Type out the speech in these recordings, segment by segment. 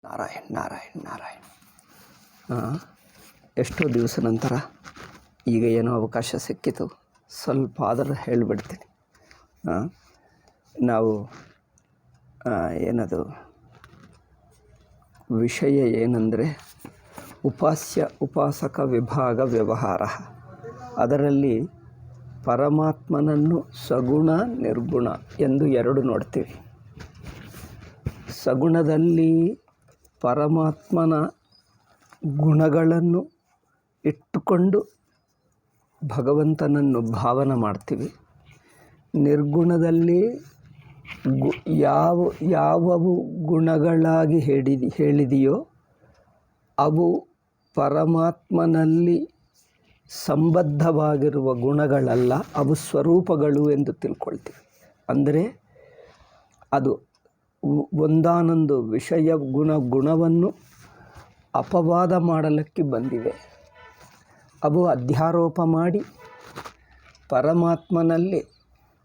ನಾರಾಯಣ್ ನಾರಾಯಣ್ ನಾರಾಯಣ್. ಎಷ್ಟೋ ದಿವಸ ನಂತರ ಈಗ ಏನೋ ಅವಕಾಶ ಸಿಕ್ಕಿತು, ಸ್ವಲ್ಪ ಆದರೂ ಹೇಳಿಬಿಡ್ತೀನಿ. ನಾವು ಏನದು ವಿಷಯ ಏನಂದರೆ ಉಪಾಸ್ಯ ಉಪಾಸಕ ವಿಭಾಗ ವ್ಯವಹಾರ. ಅದರಲ್ಲಿ ಪರಮಾತ್ಮನನ್ನು ಸಗುಣ ನಿರ್ಗುಣ ಎಂದು ಎರಡು ನೋಡ್ತೀವಿ. ಸಗುಣದಲ್ಲಿ ಪರಮಾತ್ಮನ ಗುಣಗಳನ್ನು ಇಟ್ಟುಕೊಂಡು ಭಗವಂತನನ್ನು ಭಾವನೆ ಮಾಡ್ತೀವಿ. ನಿರ್ಗುಣದಲ್ಲಿ ಯಾವುವು ಗುಣಗಳಾಗಿ ಹೇಳಿದೆಯೋ ಅವು ಪರಮಾತ್ಮನಲ್ಲಿ ಸಂಬದ್ಧವಾಗಿರುವ ಗುಣಗಳಲ್ಲ, ಅವು ಸ್ವರೂಪಗಳು ಎಂದು ತಿಳ್ಕೊಳ್ತೀವಿ. ಅಂದರೆ ಅದು ಒಂದಾನೊಂದು ವಿಷಯ ಗುಣವನ್ನು ಅಪವಾದ ಮಾಡಲಿಕ್ಕೆ ಬಂದಿವೆ. ಅವು ಅಧ್ಯಾರೋಪ ಮಾಡಿ ಪರಮಾತ್ಮನಲ್ಲಿ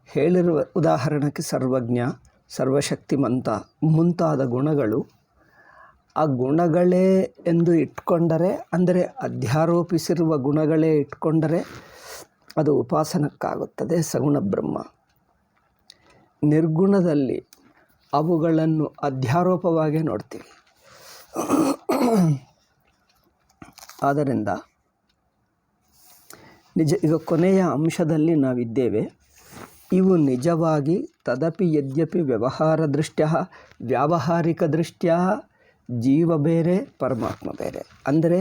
ಹೇಳಿರುವ, ಉದಾಹರಣೆಗೆ ಸರ್ವಜ್ಞ, ಸರ್ವಶಕ್ತಿಮಂತ ಮುಂತಾದ ಗುಣಗಳು ಆ ಗುಣಗಳೇ ಎಂದು ಇಟ್ಕೊಂಡರೆ, ಅಂದರೆ ಅಧ್ಯಾರೋಪಿಸಿರುವ ಗುಣಗಳೇ ಇಟ್ಕೊಂಡರೆ ಅದು ಉಪಾಸನಕ್ಕಾಗುತ್ತದೆ, ಸಗುಣ ಬ್ರಹ್ಮ. ನಿರ್ಗುಣದಲ್ಲಿ ಅವುಗಳನ್ನು ಅಧ್ಯಾರೋಪವಾಗೇ ನೋಡ್ತೀವಿ. ಆದ್ದರಿಂದ ನಿಜ, ಈಗ ಕೊನೆಯ ಅಂಶದಲ್ಲಿ ನಾವಿದ್ದೇವೆ. ಇವು ನಿಜವಾಗಿ ತದಪಿ ಯದ್ಯಪಿ ವ್ಯವಹಾರ ದೃಷ್ಟ್ಯ ವ್ಯಾವಹಾರಿಕ ದೃಷ್ಟ್ಯ ಜೀವ ಬೇರೆ ಪರಮಾತ್ಮ ಬೇರೆ. ಅಂದರೆ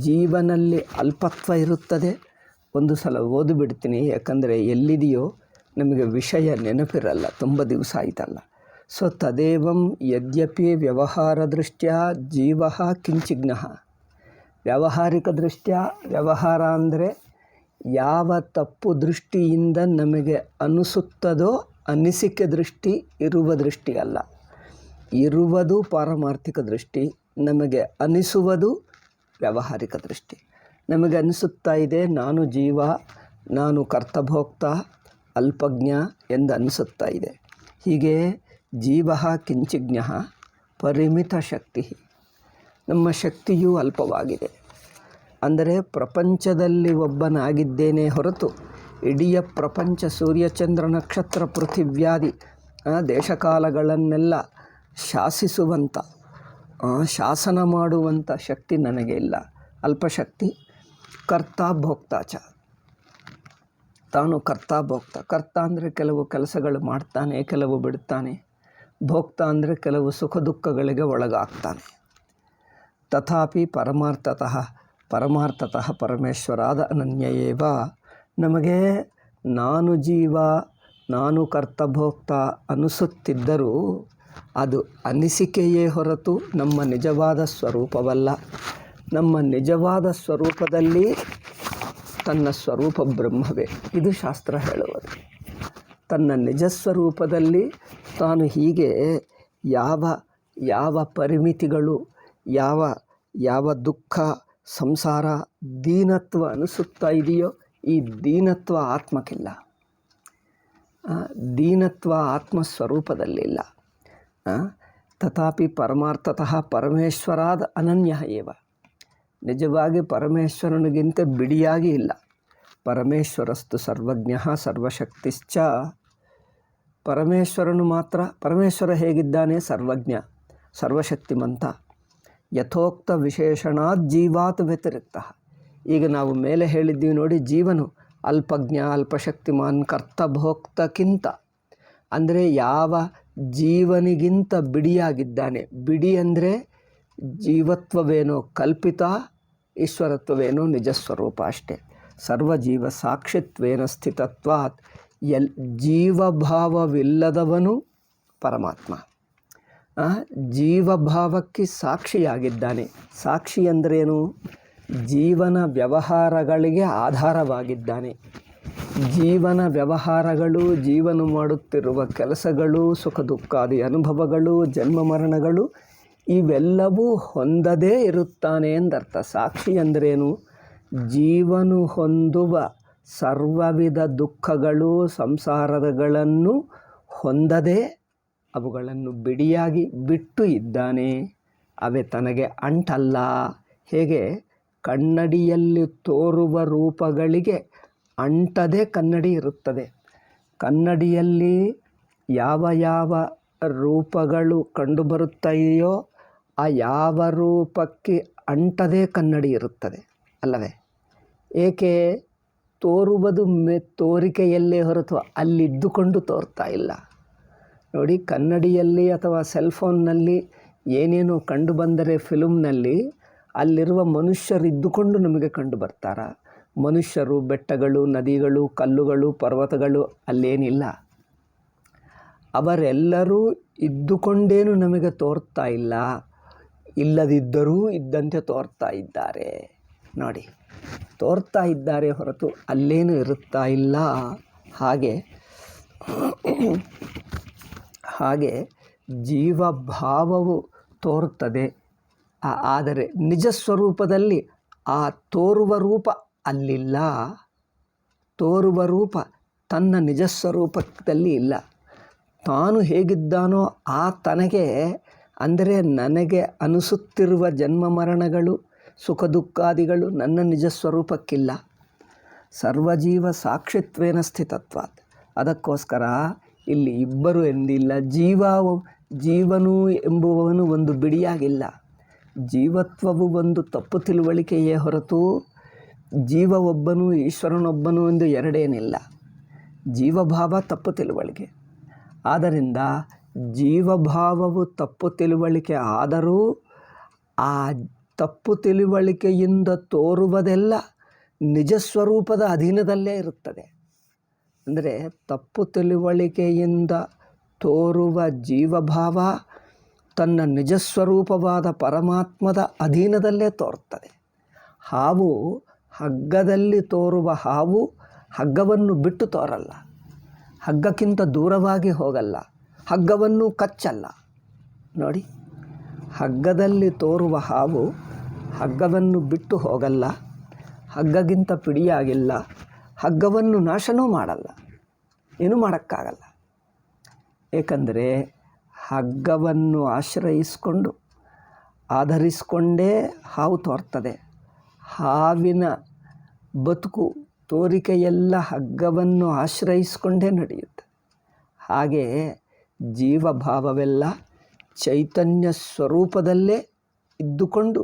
ಜೀವನಲ್ಲಿ ಅಲ್ಪತ್ವ ಇರುತ್ತದೆ. ಒಂದು ಸಲ ಓದಿಬಿಡ್ತೀನಿ, ಯಾಕಂದರೆ ಎಲ್ಲಿದೆಯೋ ನಮಗೆ ವಿಷಯ ನೆನಪಿರಲ್ಲ, ತುಂಬ ದಿವಸ ಆಯ್ತಲ್ಲ. ಸೊ ತದೇವಂ ಯದ್ಯಪಿ ವ್ಯವಹಾರ ದೃಷ್ಟ್ಯ ಜೀವ ಕಿಂಚಿಜ್ಞ. ವ್ಯಾವಹಾರಿಕ ದೃಷ್ಟ್ಯ, ವ್ಯವಹಾರ ಅಂದರೆ ಯಾವ ತಪ್ಪು ದೃಷ್ಟಿಯಿಂದ ನಮಗೆ ಅನಿಸುತ್ತದೋ, ಅನಿಸಿಕೆ ದೃಷ್ಟಿ ಇರುವ ದೃಷ್ಟಿ ಅಲ್ಲ. ಇರುವುದು ಪಾರಮಾರ್ಥಿಕ ದೃಷ್ಟಿ, ನಮಗೆ ಅನಿಸುವುದು ವ್ಯಾವಹಾರಿಕ ದೃಷ್ಟಿ. ನಮಗೆ ಅನಿಸುತ್ತಾ ಇದೆ ನಾನು ಜೀವ, ನಾನು ಕರ್ತಭೋಕ್ತ, ಅಲ್ಪಜ್ಞ ಎಂದು ಅನಿಸುತ್ತಾ ಇದೆ. ಹೀಗೆ ಜೀವ ಕಿಂಚಿಜ್ಞ ಪರಿಮಿತ ಶಕ್ತಿ. ನಮ್ಮ ಶಕ್ತಿಯೂ ಅಲ್ಪವಾಗಿದೆ. ಅಂದರೆ ಪ್ರಪಂಚದಲ್ಲಿ ಒಬ್ಬನಾಗಿದ್ದೇನೆ ಹೊರತು ಇಡೀ ಪ್ರಪಂಚ ಸೂರ್ಯಚಂದ್ರ ನಕ್ಷತ್ರ ಪೃಥಿವ್ಯಾದಿ ದೇಶಕಾಲಗಳನ್ನೆಲ್ಲ ಶಾಸಿಸುವಂಥ, ಶಾಸನ ಮಾಡುವಂಥ ಶಕ್ತಿ ನನಗೆ ಇಲ್ಲ. ಅಲ್ಪಶಕ್ತಿ. ಕರ್ತ ಭೋಕ್ತಾಚ, ತಾನು ಕರ್ತ ಭೋಕ್ತ. ಕರ್ತ ಅಂದರೆ ಕೆಲವು ಕೆಲಸಗಳು ಮಾಡ್ತಾನೆ, ಕೆಲವು ಬಿಡ್ತಾನೆ. ಭೋಕ್ತ ಅಂದರೆ ಕೆಲವು ಸುಖ ದುಃಖಗಳಿಗೆ ಒಳಗಾಗ್ತಾನೆ. ತಥಾಪಿ ಪರಮಾರ್ಥತಃ ಪರಮೇಶ್ವರಾದ ಅನನ್ಯಯೇವ. ನಮಗೆ ನಾನು ಜೀವ, ನಾನು ಕರ್ತಭೋಕ್ತ ಅನಿಸುತ್ತಿದ್ದರೂ ಅದು ಅನಿಸಿಕೆಯೇ ಹೊರತು ನಮ್ಮ ನಿಜವಾದ ಸ್ವರೂಪವಲ್ಲ. ನಮ್ಮ ನಿಜವಾದ ಸ್ವರೂಪದಲ್ಲಿ ತನ್ನ ಸ್ವರೂಪ ಬ್ರಹ್ಮವೇ. ಇದು ಶಾಸ್ತ್ರ ಹೇಳುವುದು. ತನ್ನ ನಿಜ ಸ್ವರೂಪದಲ್ಲಿ ತಾನು ಹೀಗೆ ಯಾವ ಪರಿಮಿತಿಗಳು, ಯಾವ ದುಃಖ, ಸಂಸಾರ, ದೀನತ್ವ ಅನಿಸುತ್ತಾ ಇದೆಯೋ, ಈ ದೀನತ್ವ ಆತ್ಮಕ್ಕಿಲ್ಲ. ದೀನತ್ವ ಆತ್ಮಸ್ವರೂಪದಲ್ಲಿಲ್ಲ. ತಥಾಪಿ ಪರಮಾರ್ಥತಃ ಪರಮೇಶ್ವರಾದ ಅನನ್ಯ ಏವ. ನಿಜವಾಗಿ ಪರಮೇಶ್ವರನಿಗಿಂತ ಬಿಡಿಯಾಗಿ ಇಲ್ಲ. ಪರಮೇಶ್ವರಸ್ತು ಸರ್ವಜ್ಞ ಸರ್ವಶಕ್ತಿಶ್ಚ. ಪರಮೇಶ್ವರ ಹೇಗಿದ್ದಾನೆ? ಸರ್ವಜ್ಞ, ಸರ್ವಶಕ್ತಿಮಂತ. ಯಥೋಕ್ತ ವಿಶೇಷಣಾತ್ ಜೀವಾತ್ ವ್ಯತಿರಿಕ್ತ. ಈಗ ನಾವು ಮೇಲೆ ಹೇಳಿದ್ದೀವಿ ನೋಡಿ, ಜೀವನು ಅಲ್ಪಜ್ಞ, ಅಲ್ಪಶಕ್ತಿಮಾನ್, ಕರ್ತಭೋಕ್ತಕ್ಕಿಂತ, ಅಂದರೆ ಯಾವ ಜೀವನಿಗಿಂತ ಬಿಡಿಯಾಗಿದ್ದಾನೆ. ಬಿಡಿ ಅಂದರೆ ಜೀವತ್ವವೇನೋ ಕಲ್ಪಿತ, ಈಶ್ವರತ್ವವೇನೋ ನಿಜಸ್ವರೂಪ ಅಷ್ಟೇ. ಸರ್ವಜೀವ ಸಾಕ್ಷಿತ್ವೇನ ಸ್ಥಿತತ್ವಾತ್. ಜೀವಭಾವವಿಲ್ಲದವನು ಪರಮಾತ್ಮ. ಜೀವಭಾವಕ್ಕೆ ಸಾಕ್ಷಿಯಾಗಿದ್ದಾನೆ. ಸಾಕ್ಷಿ ಅಂದ್ರೇನು? ಜೀವನ ವ್ಯವಹಾರಗಳಿಗೆ ಆಧಾರವಾಗಿದ್ದಾನೆ. ಜೀವನ ವ್ಯವಹಾರಗಳು, ಜೀವನ ಮಾಡುತ್ತಿರುವ ಕೆಲಸಗಳು, ಸುಖ ದುಃಖಾದಿ ಅನುಭವಗಳು, ಜನ್ಮ ಮರಣಗಳು, ಇವೆಲ್ಲವೂ ಹೊಂದದೇ ಇರುತ್ತಾನೆ ಎಂದರ್ಥ. ಸಾಕ್ಷಿ ಅಂದ್ರೇನು? ಜೀವನು ಹೊಂದುವ ಸರ್ವವಿಧ ದುಃಖಗಳು, ಸಂಸಾರಗಳನ್ನು ಹೊಂದದೇ ಅವುಗಳನ್ನು ಬಿಡಿಯಾಗಿ ಬಿಟ್ಟು ಇದ್ದಾನೆ. ಅವೇ ತನಗೆ ಅಂಟಲ್ಲ. ಹೇಗೆ ಕನ್ನಡಿಯಲ್ಲಿ ತೋರುವ ರೂಪಗಳಿಗೆ ಅಂಟದೆ ಕನ್ನಡಿ ಇರುತ್ತದೆ. ಕನ್ನಡಿಯಲ್ಲಿ ಯಾವ ಯಾವ ರೂಪಗಳು ಕಂಡುಬರುತ್ತದೆಯೋ ಆ ಯಾವ ರೂಪಕ್ಕೆ ಅಂಟದೇ ಕನ್ನಡಿ ಇರುತ್ತದೆ ಅಲ್ಲವೇ? ಏಕೆ? ತೋರುವುದು ತೋರಿಕೆಯಲ್ಲೇ ಹೊರತು ಅಲ್ಲಿದ್ದುಕೊಂಡು ತೋರ್ತಾ ಇಲ್ಲ. ನೋಡಿ, ಕನ್ನಡಿಯಲ್ಲಿ ಅಥವಾ ಸೆಲ್ಫೋನ್ನಲ್ಲಿ ಏನೇನು ಕಂಡು ಬಂದರೆ ಫಿಲ್ಮ್ನಲ್ಲಿ ಅಲ್ಲಿರುವ ಮನುಷ್ಯರಿದ್ದುಕೊಂಡು ನಮಗೆ ಕಂಡು ಬರ್ತಾರ? ಮನುಷ್ಯರು, ಬೆಟ್ಟಗಳು, ನದಿಗಳು, ಕಲ್ಲುಗಳು, ಪರ್ವತಗಳು ಅಲ್ಲೇನಿಲ್ಲ. ಅವರೆಲ್ಲರೂ ಇದ್ದುಕೊಂಡೇನು ನಮಗೆ ತೋರ್ತಾ ಇಲ್ಲ, ಇಲ್ಲದಿದ್ದರೂ ಇದ್ದಂತೆ ತೋರ್ತಾ ಇದ್ದಾರೆ. ನೋಡಿ, ತೋರ್ತಾ ಇದ್ದಾರೆ ಹೊರತು ಅಲ್ಲೇನು ಇರುತ್ತಾ ಇಲ್ಲ. ಹಾಗೆ ಜೀವಭಾವವು ತೋರುತ್ತದೆ. ಆದರೆ ನಿಜ ಸ್ವರೂಪದಲ್ಲಿ ಆ ತೋರುವ ರೂಪ ಅಲ್ಲಿಲ್ಲ. ತೋರುವ ರೂಪ ತನ್ನ ನಿಜ ಸ್ವರೂಪದಲ್ಲಿ ಇಲ್ಲ. ತಾನು ಹೇಗಿದ್ದಾನೋ ಆ ತನಗೆ, ಅಂದರೆ ನನಗೆ ಅನಿಸುತ್ತಿರುವ ಜನ್ಮ ಮರಣಗಳು, ಸುಖ ದುಃಖಾದಿಗಳು ನನ್ನ ನಿಜ ಸ್ವರೂಪಕ್ಕಿಲ್ಲ. ಸರ್ವಜೀವ ಸಾಕ್ಷಿತ್ವೇನ ಸ್ಥಿತತ್ವಾತ್. ಅದಕ್ಕೋಸ್ಕರ ಇಲ್ಲಿ ಇಬ್ಬರು ಎಂದಿಲ್ಲ. ಜೀವನು ಎಂಬುವವನು ಒಂದು ಬಿಡಿಯಾಗಿಲ್ಲ. ಜೀವತ್ವವು ಒಂದು ತಪ್ಪು ತಿಳುವಳಿಕೆಯೇ ಹೊರತು ಜೀವ ಒಬ್ಬನು ಈಶ್ವರನೊಬ್ಬನು ಎಂದು ಎರಡೇನಿಲ್ಲ. ಜೀವಭಾವ ತಪ್ಪು ತಿಳುವಳಿಕೆ. ಆದ್ದರಿಂದ ಜೀವಭಾವವು ತಪ್ಪು ತಿಳುವಳಿಕೆ ಆದರೂ ಆ ತಪ್ಪು ತಿಳುವಳಿಕೆಯಿಂದ ತೋರುವುದೆಲ್ಲ ನಿಜ ಸ್ವರೂಪದ ಅಧೀನದಲ್ಲೇ ಇರುತ್ತದೆ. ಅಂದರೆ ತಪ್ಪು ತಿಳುವಳಿಕೆಯಿಂದ ತೋರುವ ಜೀವಭಾವ ತನ್ನ ನಿಜ ಸ್ವರೂಪವಾದ ಪರಮಾತ್ಮದ ಅಧೀನದಲ್ಲೇ ತೋರುತ್ತದೆ. ಹಾವು ಹಗ್ಗದಲ್ಲಿ ತೋರುವ ಹಾವು ಹಗ್ಗವನ್ನು ಬಿಟ್ಟು ತೋರಲ್ಲ, ಹಗ್ಗಕ್ಕಿಂತ ದೂರವಾಗಿ ಹೋಗಲ್ಲ, ಹಗ್ಗವನ್ನು ಕಚ್ಚಲ್ಲ. ನೋಡಿ, ಹಗ್ಗದಲ್ಲಿ ತೋರುವ ಹಾವು ಹಗ್ಗವನ್ನು ಬಿಟ್ಟು ಹೋಗಲ್ಲ, ಹಗ್ಗಕ್ಕಿಂತ ಪಿಡಿಯಾಗಿಲ್ಲ, ಹಗ್ಗವನ್ನು ನಾಶನೂ ಮಾಡಲ್ಲ, ಏನೂ ಮಾಡೋಕ್ಕಾಗಲ್ಲ. ಏಕೆಂದರೆ ಹಗ್ಗವನ್ನು ಆಧರಿಸಿಕೊಂಡೇ ಹಾವು ತೋರ್ತದೆ. ಹಾವಿನ ಬದುಕು ತೋರಿಕೆಯೆಲ್ಲ ಹಗ್ಗವನ್ನು ಆಶ್ರಯಿಸಿಕೊಂಡೇ ನಡೆಯುತ್ತೆ. ಹಾಗೆ ಜೀವಭಾವವೆಲ್ಲ ಚೈತನ್ಯ ಸ್ವರೂಪದಲ್ಲೇ ಇದ್ದುಕೊಂಡು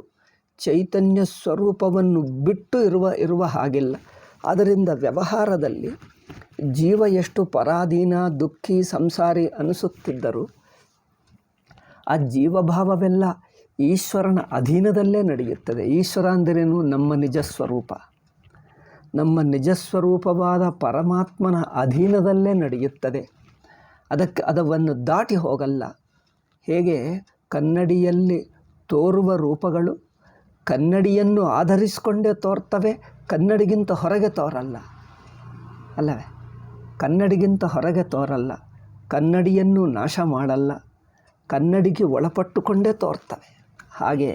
ಚೈತನ್ಯ ಸ್ವರೂಪವನ್ನು ಬಿಟ್ಟು ಇರುವ ಹಾಗಿಲ್ಲ. ಆದ್ದರಿಂದ ವ್ಯವಹಾರದಲ್ಲಿ ಜೀವ ಎಷ್ಟು ಪರಾಧೀನ, ದುಃಖಿ, ಸಂಸಾರಿ ಅನಿಸುತ್ತಿದ್ದರೂ ಆ ಜೀವಭಾವವೆಲ್ಲ ಈಶ್ವರನ ಅಧೀನದಲ್ಲೇ ನಡೆಯುತ್ತದೆ. ಈಶ್ವರ ಅಂದರೇನು? ನಮ್ಮ ನಿಜ ಸ್ವರೂಪ. ನಮ್ಮ ನಿಜ ಸ್ವರೂಪವಾದ ಪರಮಾತ್ಮನ ಅಧೀನದಲ್ಲೇ ನಡೆಯುತ್ತದೆ. ಅದನ್ನು ದಾಟಿ ಹೋಗಲ್ಲ. ಹೇಗೆ ಕನ್ನಡಿಯಲ್ಲಿ ತೋರುವ ರೂಪಗಳು ಕನ್ನಡಿಯನ್ನು ಆಧರಿಸಿಕೊಂಡೇ ತೋರ್ತವೆ, ಕನ್ನಡಿಗಿಂತ ಹೊರಗೆ ತೋರಲ್ಲ ಅಲ್ಲವೇ? ಕನ್ನಡಿಗಿಂತ ಹೊರಗೆ ತೋರಲ್ಲ, ಕನ್ನಡಿಯನ್ನು ನಾಶ ಮಾಡಲ್ಲ, ಕನ್ನಡಿಗೆ ಒಳಪಟ್ಟುಕೊಂಡೇ ತೋರ್ತವೆ. ಹಾಗೆ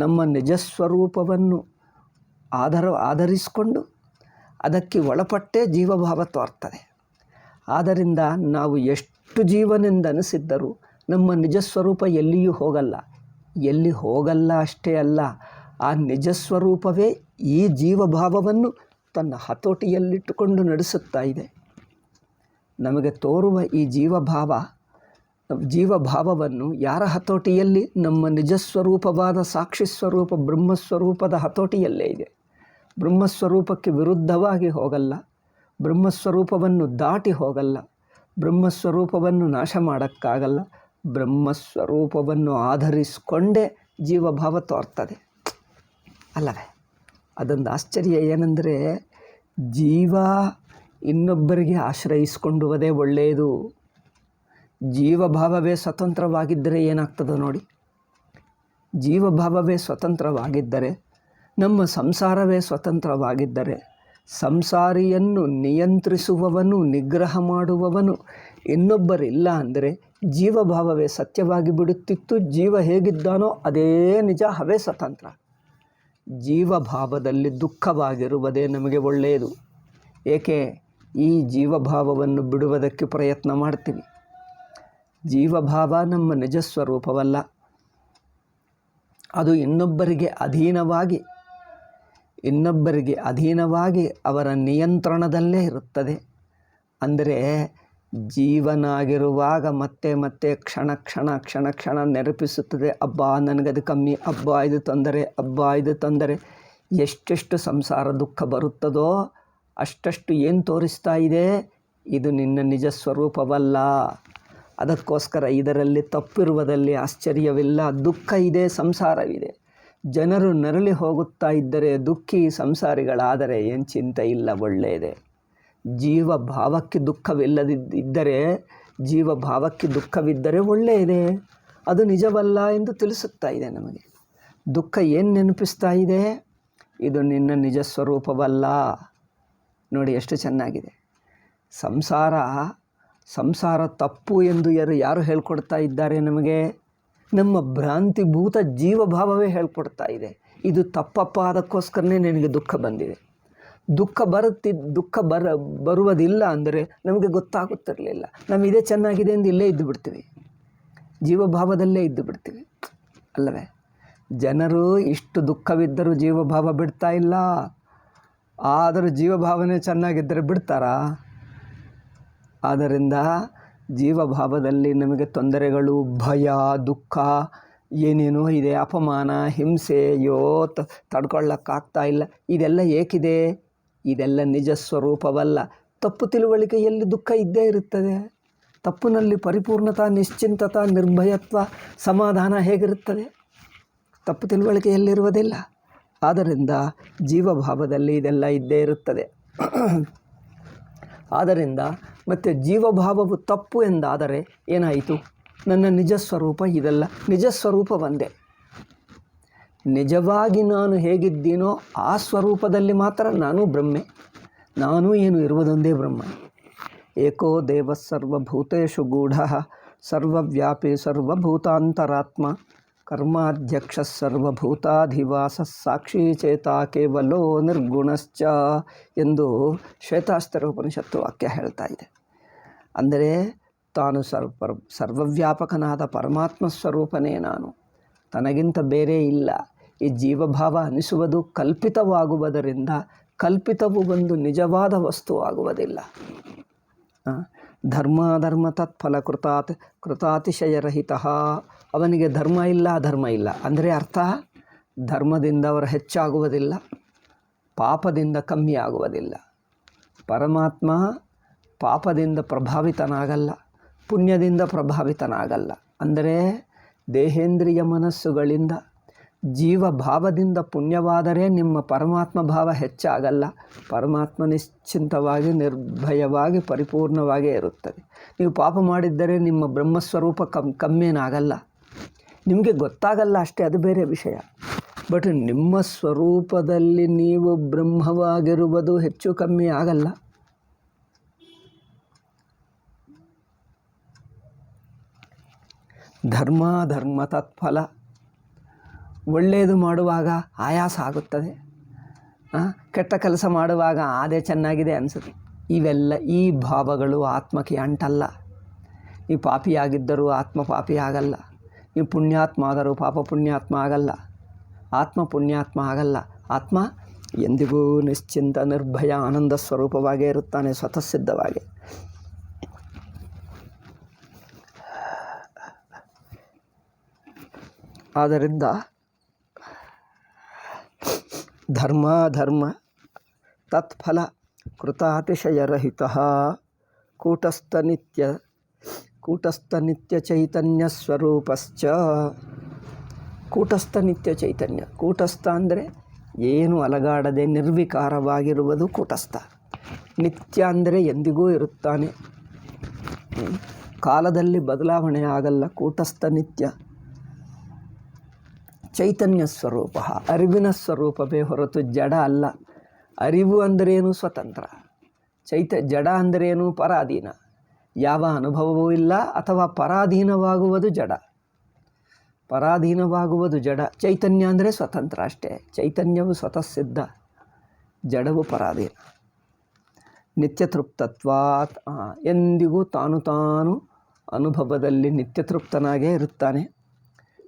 ನಮ್ಮ ನಿಜ ಸ್ವರೂಪವನ್ನು ಆಧರಿಸಿಕೊಂಡು ಅದಕ್ಕೆ ಒಳಪಟ್ಟೇ ಜೀವಭಾವ ತೋರ್ತದೆ. ಆದ್ದರಿಂದ ನಾವು ಎಷ್ಟು ಜೀವನೆಂದನಿಸಿದ್ದರೂ ನಮ್ಮ ನಿಜ ಸ್ವರೂಪ ಎಲ್ಲಿಯೂ ಹೋಗಲ್ಲ. ಎಲ್ಲಿ ಹೋಗಲ್ಲ ಅಷ್ಟೇ ಅಲ್ಲ, ಆ ನಿಜ ಸ್ವರೂಪವೇ ಈ ಜೀವಭಾವವನ್ನು ತನ್ನ ಹತೋಟಿಯಲ್ಲಿಟ್ಟುಕೊಂಡು ನಡೆಸುತ್ತಾ ಇದೆ. ನಮಗೆ ತೋರುವ ಈ ಜೀವಭಾವವನ್ನು ಯಾರ ಹತೋಟಿಯಲ್ಲಿ? ನಮ್ಮ ನಿಜ ಸ್ವರೂಪವಾದ ಸಾಕ್ಷಿ ಸ್ವರೂಪ ಬ್ರಹ್ಮಸ್ವರೂಪದ ಹತೋಟಿಯಲ್ಲೇ ಇದೆ. ಬ್ರಹ್ಮಸ್ವರೂಪಕ್ಕೆ ವಿರುದ್ಧವಾಗಿ ಹೋಗಲ್ಲ, ಬ್ರಹ್ಮಸ್ವರೂಪವನ್ನು ದಾಟಿ ಹೋಗಲ್ಲ, ಬ್ರಹ್ಮಸ್ವರೂಪವನ್ನು ನಾಶ ಮಾಡೋಕ್ಕಾಗಲ್ಲ. ಬ್ರಹ್ಮಸ್ವರೂಪವನ್ನು ಆಧರಿಸಿಕೊಂಡೇ ಜೀವಭಾವ ತೋರ್ತದೆ ಅಲ್ಲವೇ? ಅದೊಂದು ಆಶ್ಚರ್ಯ ಏನೆಂದರೆ, ಜೀವ ಇನ್ನೊಬ್ಬರಿಗೆ ಆಶ್ರಯಿಸಿಕೊಂಡುವುದೇ ಒಳ್ಳೆಯದು. ಜೀವಭಾವವೇ ಸ್ವತಂತ್ರವಾಗಿದ್ದರೆ ಏನಾಗ್ತದೋ ನೋಡಿ. ಜೀವಭಾವವೇ ಸ್ವತಂತ್ರವಾಗಿದ್ದರೆ, ನಮ್ಮ ಸಂಸಾರವೇ ಸ್ವತಂತ್ರವಾಗಿದ್ದರೆ, ಸಂಸಾರಿಯನ್ನು ನಿಯಂತ್ರಿಸುವವನು, ನಿಗ್ರಹ ಮಾಡುವವನು ಇನ್ನೊಬ್ಬರಿಲ್ಲ ಅಂದರೆ ಜೀವಭಾವವೇ ಸತ್ಯವಾಗಿ ಬಿಡುತ್ತಿತ್ತು. ಜೀವ ಹೇಗಿದ್ದಾನೋ ಅದೇ ನಿಜ, ಅವೇ ಸ್ವತಂತ್ರ. ಜೀವಭಾವದಲ್ಲಿ ದುಃಖವಾಗಿರುವುದೇ ನಮಗೆ ಒಳ್ಳೆಯದು. ಏಕೆ? ಈ ಜೀವಭಾವವನ್ನು ಬಿಡುವುದಕ್ಕೆ ಪ್ರಯತ್ನ ಮಾಡ್ತೀವಿ. ಜೀವಭಾವ ನಮ್ಮ ನಿಜ ಸ್ವರೂಪವಲ್ಲ. ಅದು ಇನ್ನೊಬ್ಬರಿಗೆ ಅಧೀನವಾಗಿ ಅವರ ನಿಯಂತ್ರಣದಲ್ಲೇ ಇರುತ್ತದೆ. ಅಂದರೆ ಜೀವನಾಗಿರುವಾಗ ಮತ್ತೆ ಮತ್ತೆ ಕ್ಷಣ ನೆನಪಿಸುತ್ತದೆ, ಅಬ್ಬಾ ನನಗದು ಕಮ್ಮಿ, ಅಬ್ಬಾ ಇದು ತೊಂದರೆ. ಎಷ್ಟೆಷ್ಟು ಸಂಸಾರ ದುಃಖ ಬರುತ್ತದೋ ಅಷ್ಟಷ್ಟು ಏನು ತೋರಿಸ್ತಾ ಇದೆ, ಇದು ನಿನ್ನ ನಿಜ ಸ್ವರೂಪವಲ್ಲ. ಅದಕ್ಕೋಸ್ಕರ ಇದರಲ್ಲಿ ತಪ್ಪಿರುವುದಲ್ಲಿ ಆಶ್ಚರ್ಯವಿಲ್ಲ. ದುಃಖ ಇದೆ, ಸಂಸಾರವಿದೆ. ಜನರು ನರಳಿ ಹೋಗುತ್ತಾ ಇದ್ದರೆ ದುಃಖಿ ಸಂಸಾರಿಗಳಾದರೆ ಏನು ಚಿಂತೆ ಇಲ್ಲ, ಒಳ್ಳೆಯದೇ. ಜೀವಭಾವಕ್ಕೆ ಒಳ್ಳೆಯದೇ. ಅದು ನಿಜವಲ್ಲ ಎಂದು ತಿಳಿಸುತ್ತಾ ಇದೆ ನಮಗೆ. ದುಃಖ ಏನು ನೆನಪಿಸ್ತಾ ಇದೆ, ಇದು ನಿನ್ನ ನಿಜ ಸ್ವರೂಪವಲ್ಲ. ನೋಡಿ ಎಷ್ಟು ಚೆನ್ನಾಗಿದೆ. ಸಂಸಾರ ತಪ್ಪು ಎಂದು ಯಾರು ಹೇಳ್ಕೊಡ್ತಾ ಇದ್ದಾರೆ ನಮಗೆ? ನಮ್ಮ ಭ್ರಾಂತಿಭೂತ ಜೀವಭಾವವೇ ಹೇಳ್ಕೊಡ್ತಾ ಇದೆ. ಇದು ತಪ್ಪಪ್ಪ, ಅದಕ್ಕೋಸ್ಕರನೇ ನಿನಗೆ ದುಃಖ ಬಂದಿದೆ. ದುಃಖ ಬರುವುದಿಲ್ಲ ಅಂದರೆ ನಮಗೆ ಗೊತ್ತಾಗುತ್ತಿರಲಿಲ್ಲ. ನಾವು ಇದೇ ಚೆನ್ನಾಗಿದೆ ಎಂದು ಇಲ್ಲೇ ಇದ್ದು ಬಿಡ್ತೀವಿ, ಜೀವಭಾವದಲ್ಲೇ ಇದ್ದು ಬಿಡ್ತೀವಿ ಅಲ್ಲವೇ? ಜನರು ಇಷ್ಟು ದುಃಖವಿದ್ದರೂ ಜೀವಭಾವ ಬಿಡ್ತಾ ಇಲ್ಲ. ಆದರೂ ಜೀವಭಾವನೆ ಚೆನ್ನಾಗಿದ್ದರೆ ಬಿಡ್ತಾರಾ? ಆದ್ದರಿಂದ ಜೀವಭಾವದಲ್ಲಿ ನಮಗೆ ತೊಂದರೆಗಳು, ಭಯ, ದುಃಖ ಏನೇನೋ ಇದೆ, ಅಪಮಾನ, ಹಿಂಸೆ, ತಡ್ಕೊಳ್ಳೋಕ್ಕಾಗ್ತಾ ಇಲ್ಲ. ಇದೆಲ್ಲ ಏಕಿದೆ? ಇದೆಲ್ಲ ನಿಜ ಸ್ವರೂಪವಲ್ಲ. ತಪ್ಪು ತಿಳುವಳಿಕೆಯಲ್ಲಿ ದುಃಖ ಇದ್ದೇ ಇರುತ್ತದೆ. ತಪ್ಪಿನಲ್ಲಿ ಪರಿಪೂರ್ಣತಾ, ನಿಶ್ಚಿಂತತಾ, ನಿರ್ಭಯತ್ವ, ಸಮಾಧಾನ ಹೇಗಿರುತ್ತದೆ? ತಪ್ಪು ತಿಳುವಳಿಕೆಯಲ್ಲಿರುವುದಿಲ್ಲ. ಆದ್ದರಿಂದ ಜೀವಭಾವದಲ್ಲಿ ಇದೆಲ್ಲ ಇದ್ದೇ ಇರುತ್ತದೆ. ಆದ್ದರಿಂದ ಮತ್ತು ಜೀವಭಾವವು ತಪ್ಪು ಎಂದಾದರೆ ಏನಾಯಿತು? ನನ್ನ ನಿಜ ಸ್ವರೂಪ ಇದೆಲ್ಲ. ನಿಜ ಸ್ವರೂಪ ಒಂದೇ. ನಿಜವಾಗಿ ನಾನು ಹೇಗಿದ್ದೀನೋ ಆ ಸ್ವರೂಪದಲ್ಲಿ ಮಾತ್ರ ನಾನು ಬ್ರಹ್ಮೆ. ನಾನು ಏನು ಇರುವುದೊಂದೇ ಬ್ರಹ್ಮ. ಏಕೋ ದೇವ ಸರ್ವಭೂತೇಷು ಗೂಢ ಸರ್ವವ್ಯಾಪಿ ಸರ್ವಭೂತಾಂತರಾತ್ಮ ಕರ್ಮಾಧ್ಯಕ್ಷ ಸರ್ವಭೂತಾಧಿವಾಸ ಸಾಕ್ಷಿ ಚೇತ ಕೇವಲೋ ನಿರ್ಗುಣಶ್ಚ ಎಂದು ಶ್ವೇತಾಸ್ತ್ರ ಉಪನಿಷತ್ತು ವಾಕ್ಯ ಹೇಳ್ತಾ ಇದೆ. ಅಂದರೆ ತಾನು ಸರ್ವವ್ಯಾಪಕನಾದ ಪರಮಾತ್ಮ ಸ್ವರೂಪನೇ ನಾನು, ತನಗಿಂತ ಬೇರೆ ಇಲ್ಲ. ಈ ಜೀವಭಾವ ಅನಿಸುವುದು ಕಲ್ಪಿತವಾಗುವುದರಿಂದ ಕಲ್ಪಿತವು ಒಂದು ನಿಜವಾದ ವಸ್ತುವಾಗುವುದಿಲ್ಲ. ಧರ್ಮ ತತ್ಫಲ ಕೃತಾತಿಶಯರಹಿತ. ಅವನಿಗೆ ಧರ್ಮ ಇಲ್ಲ, ಅಧರ್ಮ ಇಲ್ಲ. ಅಂದರೆ ಅರ್ಥ, ಧರ್ಮದಿಂದ ಅವರು ಹೆಚ್ಚಾಗುವುದಿಲ್ಲ, ಪಾಪದಿಂದ ಕಮ್ಮಿ ಆಗುವುದಿಲ್ಲ. ಪರಮಾತ್ಮ ಪಾಪದಿಂದ ಪ್ರಭಾವಿತನಾಗಲ್ಲ, ಪುಣ್ಯದಿಂದ ಪ್ರಭಾವಿತನಾಗಲ್ಲ. ಅಂದರೆ ದೇಹೇಂದ್ರಿಯ ಮನಸ್ಸುಗಳಿಂದ ಜೀವಭಾವದಿಂದ ಪುಣ್ಯವಾದರೆ ನಿಮ್ಮ ಪರಮಾತ್ಮ ಭಾವ ಹೆಚ್ಚಾಗಲ್ಲ. ಪರಮಾತ್ಮ ನಿಶ್ಚಿಂತವಾಗಿ, ನಿರ್ಭಯವಾಗಿ, ಪರಿಪೂರ್ಣವಾಗೇ ಇರುತ್ತದೆ. ನೀವು ಪಾಪ ಮಾಡಿದ್ದರೆ ನಿಮ್ಮ ಬ್ರಹ್ಮಸ್ವರೂಪ ಕಮ್ಮಿಯೇನಾಗಲ್ಲ. ನಿಮಗೆ ಗೊತ್ತಾಗಲ್ಲ ಅಷ್ಟೇ, ಅದು ಬೇರೆ ವಿಷಯ. ಬಟ್ ನಿಮ್ಮ ಸ್ವರೂಪದಲ್ಲಿ ನೀವು ಬ್ರಹ್ಮವಾಗಿರುವುದು ಹೆಚ್ಚು ಕಮ್ಮಿ ಆಗಲ್ಲ. ಧರ್ಮ ತತ್ಫಲ. ಒಳ್ಳೆಯದು ಮಾಡುವಾಗ ಆಯಾಸ ಆಗುತ್ತದೆ, ಕೆಟ್ಟ ಕೆಲಸ ಮಾಡುವಾಗ ಅದೇ ಚೆನ್ನಾಗಿದೆ ಅನಿಸುತ್ತೆ. ಇವೆಲ್ಲ ಈ ಭಾವಗಳು ಆತ್ಮಕ್ಕೆ ಅಂಟಲ್ಲ. ನೀವು ಪಾಪಿಯಾಗಿದ್ದರೂ ಆತ್ಮ ಪಾಪಿ ಆಗಲ್ಲ. ನೀವು ಪುಣ್ಯಾತ್ಮ ಆದರೂ ಪಾಪ ಪುಣ್ಯಾತ್ಮ ಆಗಲ್ಲ. ಆತ್ಮ ಪುಣ್ಯಾತ್ಮ ಆಗಲ್ಲ. ಆತ್ಮ ಎಂದಿಗೂ ನಿಶ್ಚಿಂತ, ನಿರ್ಭಯ, ಆನಂದ ಸ್ವರೂಪವಾಗೇ ಇರುತ್ತಾನೆ, ಸ್ವತಃ ಸಿದ್ಧವಾಗಿ. ಆದ್ದರಿಂದ ಧರ್ಮ ತತ್ಫಲ ಕೃತಾತಿಶಯರಹಿತ ಕೂಟಸ್ಥ ನಿತ್ಯ ಚೈತನ್ಯ ಸ್ವರೂಪಶ್ಚ. ಕೂಟಸ್ಥ ನಿತ್ಯ ಚೈತನ್ಯ. ಕೂಟಸ್ಥ ಅಂದರೆ ಏನು ಅಲಗಾಡದೆ ನಿರ್ವಿಕಾರವಾಗಿರುವುದು ಕೂಟಸ್ಥ. ನಿತ್ಯ ಅಂದರೆ ಎಂದಿಗೂ ಇರುತ್ತಾನೆ, ಕಾಲದಲ್ಲಿ ಬದಲಾವಣೆ ಆಗಲ್ಲ. ಕೂಟಸ್ಥ ನಿತ್ಯ ಚೈತನ್ಯ ಸ್ವರೂಪ, ಅರಿವಿನ ಸ್ವರೂಪವೇ ಹೊರತು ಜಡ ಅಲ್ಲ. ಅರಿವು ಅಂದರೇನು? ಸ್ವತಂತ್ರ. ಜಡ ಅಂದರೇನು? ಪರಾಧೀನ. ಯಾವ ಅನುಭವವೂ ಇಲ್ಲ, ಅಥವಾ ಪರಾಧೀನವಾಗುವುದು ಜಡ. ಚೈತನ್ಯ ಅಂದರೆ ಸ್ವತಂತ್ರ ಅಷ್ಟೇ. ಚೈತನ್ಯವು ಸ್ವತಃ ಸಿದ್ಧ, ಜಡವು ಪರಾಧೀನ. ನಿತ್ಯತೃಪ್ತತ್ವಾತ್, ಎಂದಿಗೂ ತಾನು ಅನುಭವದಲ್ಲಿ ನಿತ್ಯತೃಪ್ತನಾಗೇ ಇರುತ್ತಾನೆ.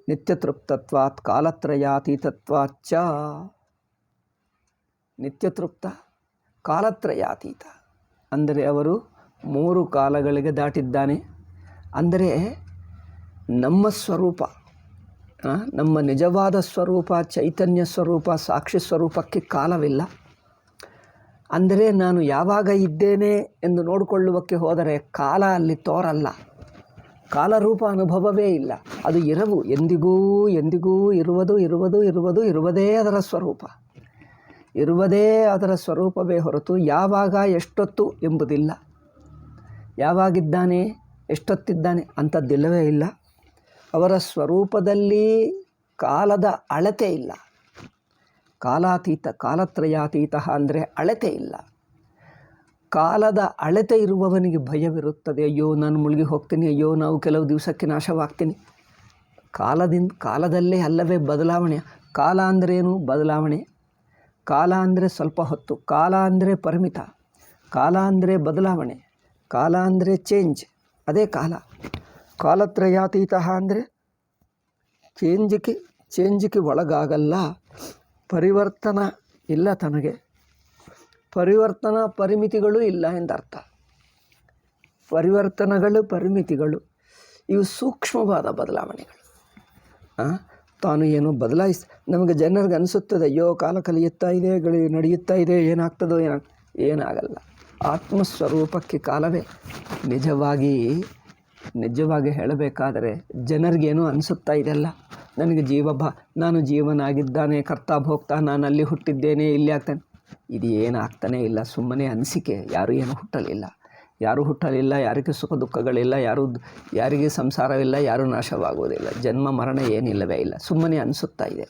ನಿತ್ಯತೃಪ್ತತ್ವಾತ್ ಕಾಲತ್ರಯಾತೀತತ್ವಾಚ್ಚ. ನಿತ್ಯತೃಪ್ತ, ಕಾಲತ್ರಯಾತೀತ ಅಂದರೆ ಅವರು 3 ಕಾಲಗಳಿಗೆ ದಾಟಿದ್ದಾನೆ. ಅಂದರೆ ನಮ್ಮ ಸ್ವರೂಪ, ನಮ್ಮ ನಿಜವಾದ ಸ್ವರೂಪ, ಚೈತನ್ಯ ಸ್ವರೂಪ, ಸಾಕ್ಷಿ ಸ್ವರೂಪಕ್ಕೆ ಕಾಲವಿಲ್ಲ. ಅಂದರೆ ನಾನು ಯಾವಾಗ ಇದ್ದೇನೆ ಎಂದು ನೋಡಿಕೊಳ್ಳುವಕ್ಕೆ ಹೋದರೆ ಕಾಲ ಅಲ್ಲಿ ತೋರಲ್ಲ. ಕಾಲರೂಪ ಅನುಭವವೇ ಇಲ್ಲ. ಅದು ಇರವು, ಎಂದಿಗೂ ಎಂದಿಗೂ ಇರುವುದೇ ಅದರ ಸ್ವರೂಪ. ಇರುವುದೇ ಅದರ ಸ್ವರೂಪವೇ ಹೊರತು ಯಾವಾಗ ಎಷ್ಟೊತ್ತು ಎಂಬುದಿಲ್ಲ. ಯಾವಾಗಿದ್ದಾನೆ, ಎಷ್ಟೊತ್ತಿದ್ದಾನೆ ಅಂಥದ್ದಿಲ್ಲವೇ ಇಲ್ಲ. ಅವರ ಸ್ವರೂಪದಲ್ಲಿ ಕಾಲದ ಅಳತೆ ಇಲ್ಲ. ಕಾಲಾತೀತ, ಕಾಲತ್ರಯಾತೀತ ಅಂದರೆ ಅಳತೆ ಇಲ್ಲ. ಕಾಲದ ಅಳತೆ ಇರುವವನಿಗೆ ಭಯವಿರುತ್ತದೆ. ಅಯ್ಯೋ ನಾನು ಮುಳುಗಿ ಹೋಗ್ತೀನಿ, ಅಯ್ಯೋ ನಾವು ಕೆಲವು ದಿವಸಕ್ಕೆ ನಾಶವಾಗ್ತೀನಿ. ಕಾಲದಲ್ಲೇ ಅಲ್ಲವೇ ಬದಲಾವಣೆ. ಕಾಲ ಅಂದ್ರೇನು? ಬದಲಾವಣೆ. ಕಾಲ ಅಂದರೆ ಸ್ವಲ್ಪ ಹೊತ್ತು, ಕಾಲ ಅಂದರೆ ಪರಿಮಿತ, ಕಾಲ ಅಂದರೆ ಬದಲಾವಣೆ, ಕಾಲ ಅಂದರೆ ಚೇಂಜ್. ಅದೇ ಕಾಲ. ಕಾಲತ್ರಯಾತೀತ ಅಂದರೆ ಚೇಂಜಿಗೆ ಒಳಗಾಗಲ್ಲ. ಪರಿವರ್ತನ ಇಲ್ಲ ತನಗೆ. ಪರಿವರ್ತನಾ ಪರಿಮಿತಿಗಳು ಇಲ್ಲ ಎಂದರ್ಥ. ಪರಿವರ್ತನೆಗಳು, ಪರಿಮಿತಿಗಳು ಇವು ಸೂಕ್ಷ್ಮವಾದ ಬದಲಾವಣೆಗಳು. ತಾನು ಏನು ನಮಗೆ ಜನರಿಗೆ ಅನಿಸುತ್ತದೆ, ಅಯ್ಯೋ ಕಾಲ ಕಲಿಯುತ್ತಾ ಇದೆ, ನಡೆಯುತ್ತಾ ಇದೆ, ಏನಾಗ್ತದೋ ಏನಾಗಲ್ಲ. ಆತ್ಮಸ್ವರೂಪಕ್ಕೆ ಕಾಲವೇ. ನಿಜವಾಗಿ ಹೇಳಬೇಕಾದರೆ ಜನರಿಗೇನು ಅನಿಸುತ್ತಾ ಇದೆಲ್ಲ, ನನಗೆ ನಾನು ಜೀವನಾಗಿದ್ದಾನೆ, ಕರ್ತಾ ಭೋಗ್ತಾ, ನಾನು ಅಲ್ಲಿ ಹುಟ್ಟಿದ್ದೇನೆ, ಇಲ್ಲಿ ಆಗ್ತಾನೆ. ಇದು ಏನಾಗ್ತಾನೆ ಇಲ್ಲ, ಸುಮ್ಮನೆ ಅನಿಸಿಕೆ. ಯಾರೂ ಏನು ಹುಟ್ಟಲಿಲ್ಲ, ಯಾರಿಗೆ ಸುಖ ದುಃಖಗಳಿಲ್ಲ, ಯಾರಿಗೆ ಸಂಸಾರವಿಲ್ಲ, ಯಾರೂ ನಾಶವಾಗುವುದಿಲ್ಲ, ಜನ್ಮ ಮರಣ ಏನಿಲ್ಲವೇ ಇಲ್ಲ. ಸುಮ್ಮನೆ ಅನಿಸುತ್ತಾ ಇದೆ.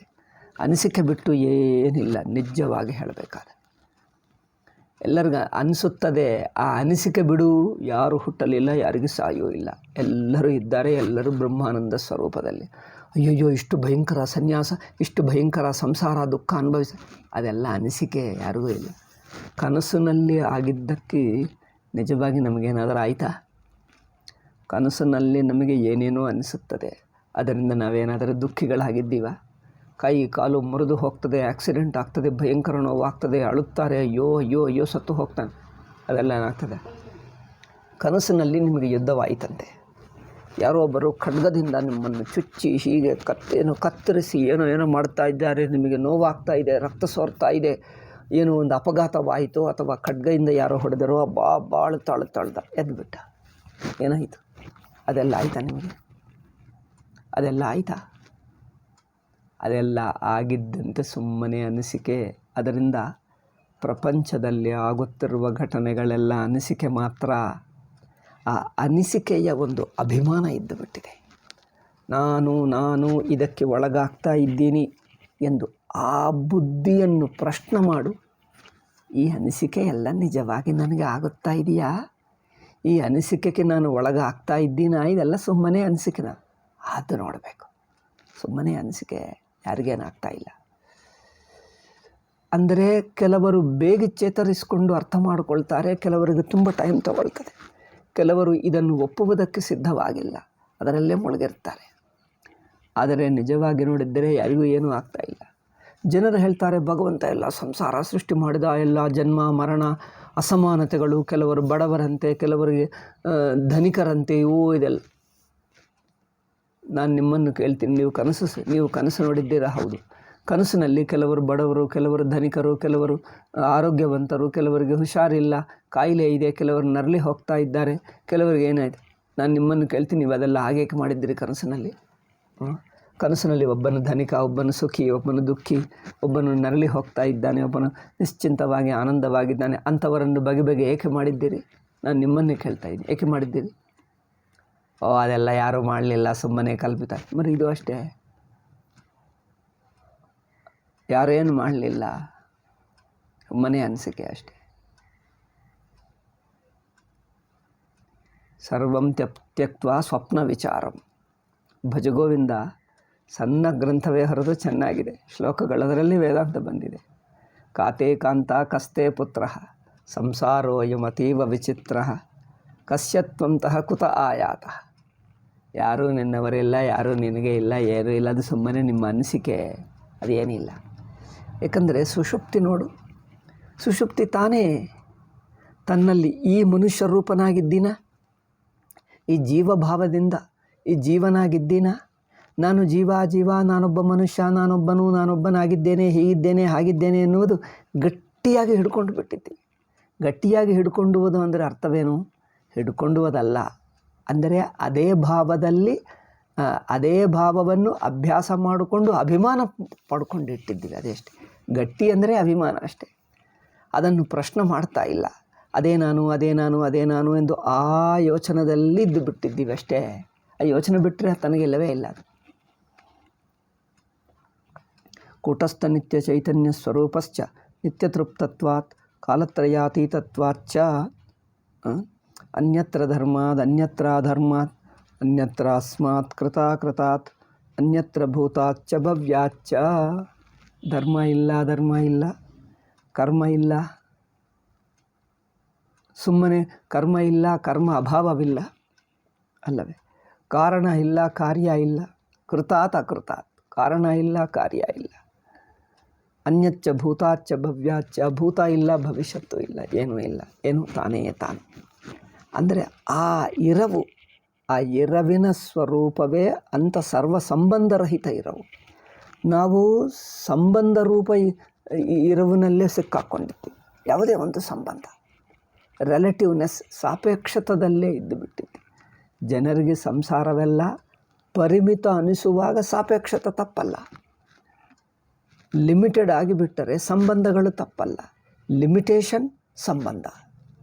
ಅನಿಸಿಕೆ ಬಿಟ್ಟು ಏನಿಲ್ಲ. ನಿಜವಾಗಿ ಹೇಳಬೇಕಾದ್ರೆ ಎಲ್ಲರಿಗೂ ಅನಿಸುತ್ತದೆ. ಆ ಅನಿಸಿಕೆ ಬಿಡು. ಯಾರು ಹುಟ್ಟಲಿಲ್ಲ, ಯಾರಿಗೂ ಸಾಯೂ ಇಲ್ಲ, ಎಲ್ಲರೂ ಇದ್ದಾರೆ, ಎಲ್ಲರೂ ಬ್ರಹ್ಮಾನಂದ ಸ್ವರೂಪದಲ್ಲಿ. ಅಯ್ಯಯ್ಯೋ ಇಷ್ಟು ಭಯಂಕರ ಸನ್ಯಾಸ, ಇಷ್ಟು ಭಯಂಕರ ಸಂಸಾರ ದುಃಖ ಅದೆಲ್ಲ ಅನಿಸಿಕೆ, ಯಾರಿಗೂ ಇಲ್ಲ. ಕನಸಿನಲ್ಲಿ ಆಗಿದ್ದಕ್ಕೆ ನಿಜವಾಗಿ ನಮಗೇನಾದರೂ ಆಯಿತಾ? ಕನಸಿನಲ್ಲಿ ನಮಗೆ ಏನೇನೋ ಅನಿಸುತ್ತದೆ. ಅದರಿಂದ ನಾವೇನಾದರೂ ದುಃಖಿಗಳಾಗಿದ್ದೀವ? ಕೈ ಕಾಲು ಮುರಿದು ಹೋಗ್ತದೆ, ಆಕ್ಸಿಡೆಂಟ್ ಆಗ್ತದೆ, ಭಯಂಕರ ನೋವಾಗ್ತದೆ, ಅಳುತ್ತಾರೆ, ಅಯ್ಯೋ ಸತ್ತು ಹೋಗ್ತಾನೆ. ಅದೆಲ್ಲ ಏನಾಗ್ತದೆ? ಕನಸಿನಲ್ಲಿ ನಿಮಗೆ ಯುದ್ಧವಾಯಿತಂತೆ. ಯಾರೋ ಒಬ್ಬರು ಖಡ್ಗದಿಂದ ನಿಮ್ಮನ್ನು ಚುಚ್ಚಿ ಹೀಗೆ ಕತ್ತರಿಸಿ ಏನೋ ಮಾಡ್ತಾ ಇದ್ದಾರೆ, ನಿಮಗೆ ನೋವಾಗ್ತಾ ಇದೆ, ರಕ್ತ ಸೋರ್ತಾ ಇದೆ, ಏನೋ ಒಂದು ಅಪಘಾತವಾಯಿತು, ಅಥವಾ ಖಡ್ಗದಿಂದ ಯಾರೋ ಹೊಡೆದರೋ, ಬಾಳು ತಾಳ್ದ ಎದ್ಬಿಟ್ಟ. ಏನಾಯಿತು? ಅದೆಲ್ಲ ಆಯಿತಾ ನಿಮಗೆ? ಅದೆಲ್ಲ ಆಯಿತಾ? ಅದೆಲ್ಲ ಆಗಿದ್ದಂತೆ ಸುಮ್ಮನೆ ಅನಿಸಿಕೆ. ಅದರಿಂದ ಪ್ರಪಂಚದಲ್ಲಿ ಆಗುತ್ತಿರುವ ಘಟನೆಗಳೆಲ್ಲ ಅನಿಸಿಕೆ ಮಾತ್ರ. ಆ ಅನಿಸಿಕೆಯ ಒಂದು ಅಭಿಮಾನ ಇದ್ದು ಬಿಟ್ಟಿದೆ. ನಾನು ಇದಕ್ಕೆ ಒಳಗಾಗ್ತಾ ಇದ್ದೀನಿ ಎಂದು ಆ ಬುದ್ಧಿಯನ್ನು ಪ್ರಶ್ನೆ ಮಾಡು. ಈ ಅನಿಸಿಕೆ ಎಲ್ಲ ನಿಜವಾಗಿ ನನಗೆ ಆಗುತ್ತಾ ಇದೆಯಾ? ಈ ಅನಿಸಿಕೆಗೆ ನಾನು ಒಳಗಾಗ್ತಾ ಇದ್ದೀನಾ? ಇದೆಲ್ಲ ಸುಮ್ಮನೆ ಅನಿಸಿಕೆನ ಅದು ನೋಡಬೇಕು. ಸುಮ್ಮನೆ ಅನಿಸಿಕೆ ಯಾರಿಗೇನಾಗ್ತಾ ಇಲ್ಲ. ಅಂದರೆ ಕೆಲವರು ಬೇಗ ಚೇತರಿಸಿಕೊಂಡು ಅರ್ಥ ಮಾಡಿಕೊಳ್ತಾರೆ, ಕೆಲವರಿಗೆ ತುಂಬ ಟೈಮ್ ತಗೊಳ್ತದೆ. ಕೆಲವರು ಇದನ್ನು ಒಪ್ಪುವುದಕ್ಕೆ ಸಿದ್ಧವಾಗಿಲ್ಲ, ಅದರಲ್ಲೇ ಮುಳುಗಿರ್ತಾರೆ. ಆದರೆ ನಿಜವಾಗಿ ನೋಡಿದ್ದರೆ ಯಾರಿಗೂ ಏನೂ ಆಗ್ತಾ ಇಲ್ಲ. ಜನರು ಹೇಳ್ತಾರೆ, ಭಗವಂತ ಎಲ್ಲ ಸಂಸಾರ ಸೃಷ್ಟಿ ಮಾಡಿದ, ಎಲ್ಲ ಜನ್ಮ ಮರಣ ಅಸಮಾನತೆಗಳು, ಕೆಲವರು ಬಡವರಂತೆ, ಕೆಲವರಿಗೆ ಧನಿಕರಂತೆ, ಇದೆಲ್ಲ. ನಾನು ನಿಮ್ಮನ್ನು ಕೇಳ್ತೀನಿ, ನೀವು ಕನಸು ನೋಡಿದ್ದೀರಾ? ಹೌದು. ಕನಸಿನಲ್ಲಿ ಕೆಲವರು ಬಡವರು, ಕೆಲವರು ಧನಿಕರು, ಕೆಲವರು ಆರೋಗ್ಯವಂತರು, ಕೆಲವರಿಗೆ ಹುಷಾರಿಲ್ಲ, ಕಾಯಿಲೆ ಇದೆ, ಕೆಲವರು ನರಳಿ ಹೋಗ್ತಾ ಇದ್ದಾರೆ, ಕೆಲವರಿಗೆ ಏನಾಯಿತು. ನಾನು ನಿಮ್ಮನ್ನು ಕೇಳ್ತೀನಿ, ನೀವು ಅದೆಲ್ಲ ಹಾಗೇಕೆ ಮಾಡಿದ್ದೀರಿ ಕನಸಿನಲ್ಲಿ? ಕನಸಿನಲ್ಲಿ ಒಬ್ಬನು ಧನಿಕ, ಒಬ್ಬನು ಸುಖಿ, ಒಬ್ಬನು ದುಃಖಿ, ಒಬ್ಬನು ನರಳಿ ಹೋಗ್ತಾ ಇದ್ದಾನೆ, ಒಬ್ಬನು ನಿಶ್ಚಿಂತವಾಗಿ ಆನಂದವಾಗಿದ್ದಾನೆ. ಅಂಥವರನ್ನು ಬಗೆ ಏಕೆ ಮಾಡಿದ್ದೀರಿ? ನಾನು ನಿಮ್ಮನ್ನೇ ಕೇಳ್ತಾ ಇದ್ದೀನಿ, ಏಕೆ ಮಾಡಿದ್ದೀರಿ? ಅದೆಲ್ಲ ಯಾರೂ ಮಾಡಲಿಲ್ಲ, ಸುಮ್ಮನೆ ಕಲ್ಪಿತ. మరి ಇದು ಅಷ್ಟೇ, ಯಾರೇನು ಮಾಡಲಿಲ್ಲ, ಸುಮ್ಮನೆ ಅನಿಸಿಕೆ ಅಷ್ಟೇ. ಸರ್ವಂ ತ್ಯಕ್ತ್ವಾ ಸ್ವಪ್ನ ವಿಚಾರಂ. ಭಜಗೋವಿಂದ ಸಣ್ಣ ಗ್ರಂಥವೇ ಹೊರದು ಚೆನ್ನಾಗಿದೆ. ಶ್ಲೋಕಗಳದರಲ್ಲಿ ವೇದಾಂತ ಬಂದಿದೆ. ಕಾತೆ ಕಾಂತ ಕಸ್ತೆ ಪುತ್ರ ಸಂಸಾರೋಯಮತೀವ ವಿಚಿತ್ರ ಕಸ್ಯತ್ವಂತಹ ಕುತ ಆಯಾತ. ಯಾರೂ ನಿನ್ನವರಿಲ್ಲ, ಯಾರೂ ನಿನಗೆ ಇಲ್ಲ, ಏನೂ ಇಲ್ಲ. ಅದು ಸುಮ್ಮನೆ ನಿಮ್ಮ ಅನಿಸಿಕೆ, ಅದೇನಿಲ್ಲ. ಏಕೆಂದರೆ ಸುಷುಪ್ತಿ ನೋಡು, ಸುಷುಪ್ತಿ ತಾನೇ ತನ್ನಲ್ಲಿ ಈ ಮನುಷ್ಯ ರೂಪನಾಗಿದ್ದೀನ, ಈ ಜೀವಭಾವದಿಂದ ಈ ಜೀವನಾಗಿದ್ದೀನ, ನಾನು ಜೀವ, ನಾನೊಬ್ಬ ಮನುಷ್ಯ, ನಾನೊಬ್ಬನಾಗಿದ್ದೇನೆ, ಹೀಗಿದ್ದೇನೆ, ಹಾಗಿದ್ದೇನೆ ಎನ್ನುವುದು ಗಟ್ಟಿಯಾಗಿ ಹಿಡ್ಕೊಂಡು ಬಿಟ್ಟಿದ್ದೀವಿ. ಗಟ್ಟಿಯಾಗಿ ಹಿಡ್ಕೊಂಡುವುದು ಅಂದರೆ ಅರ್ಥವೇನು? ಹಿಡ್ಕೊಂಡುವುದಲ್ಲ, ಅಂದರೆ ಅದೇ ಭಾವದಲ್ಲಿ ಅದೇ ಭಾವವನ್ನು ಅಭ್ಯಾಸ ಮಾಡಿಕೊಂಡು ಅಭಿಮಾನ ಪಡ್ಕೊಂಡಿಟ್ಟಿದ್ದೀವಿ, ಅದೇ ಅಷ್ಟೇ. ಗಟ್ಟಿ ಅಂದರೆ ಅಭಿಮಾನ ಅಷ್ಟೇ. ಅದನ್ನು ಪ್ರಶ್ನೆ ಮಾಡ್ತಾ ಇಲ್ಲ. ಅದೇ ನಾನು ಎಂದು ಆ ಯೋಚನದಲ್ಲಿ ಇದ್ದು ಬಿಟ್ಟಿದ್ದೀವಿ ಅಷ್ಟೇ. ಆ ಯೋಚನೆ ಬಿಟ್ಟರೆ ತನಗಿಲ್ಲವೇ ಇಲ್ಲ. ಅದು ಕೂಟಸ್ಥ ನಿತ್ಯ ಚೈತನ್ಯ ಸ್ವರೂಪಶ್ಚ ನಿತ್ಯತೃಪ್ತತ್ವಾತ್ ಕಾಲತ್ರಯಾತೀತತ್ವಾಚ್ಚ ಅನ್ಯತ್ರ ಧರ್ಮಾದ್ ಅನ್ಯತ್ರ ಧರ್ಮಾತ್ ಅನ್ಯತ್ರ ಅಸ್ಮಾತ್ ಕೃತಾತ್ ಅನ್ಯತ್ರ ಭೂತಾಚ್ಚ ಭವ್ಯಾಚ್ಚ. ಧರ್ಮ ಇಲ್ಲ, ಕರ್ಮ ಇಲ್ಲ, ಸುಮ್ಮನೆ ಕರ್ಮ ಇಲ್ಲ, ಕರ್ಮ ಅಭಾವವಿಲ್ಲ ಅಲ್ಲವೇ? ಕಾರಣ ಇಲ್ಲ, ಕಾರ್ಯ ಇಲ್ಲ, ಕೃತಾತ್ ಅಕೃತಾತ್, ಕಾರಣ ಇಲ್ಲ, ಕಾರ್ಯ ಇಲ್ಲ. ಅನ್ಯಚ್ಚ ಭೂತಾಚ್ಚ ಭವ್ಯಾಚ್ಚ, ಭೂತ ಇಲ್ಲ, ಭವಿಷ್ಯತ್ತು ಇಲ್ಲ, ಏನೂ ಇಲ್ಲ, ಏನು ತಾನೇ ತಾನು. ಅಂದರೆ ಆ ಇರವಿನ ಸ್ವರೂಪವೇ ಅಂಥ ಸರ್ವ ಸಂಬಂಧರಹಿತ ಇರವು. ನಾವು ಸಂಬಂಧ ರೂಪ ಇರವಿನಲ್ಲೇ ಸಿಕ್ಕಾಕೊಂಡಿದ್ದೀವಿ. ಯಾವುದೇ ಒಂದು ಸಂಬಂಧ, ರಿಲೇಟಿವ್ನೆಸ್, ಸಾಪೇಕ್ಷತದಲ್ಲೇ ಇದ್ದು ಬಿಟ್ಟಿದ್ದೆ. ಜನರಿಗೆ ಸಂಸಾರವೆಲ್ಲ ಪರಿಮಿತ ಅನಿಸುವಾಗ ಸಾಪೇಕ್ಷತೆ ತಪ್ಪಲ್ಲ. ಲಿಮಿಟೆಡ್ ಆಗಿಬಿಟ್ಟರೆ ಸಂಬಂಧಗಳು ತಪ್ಪಲ್ಲ. ಲಿಮಿಟೇಷನ್ ಸಂಬಂಧ,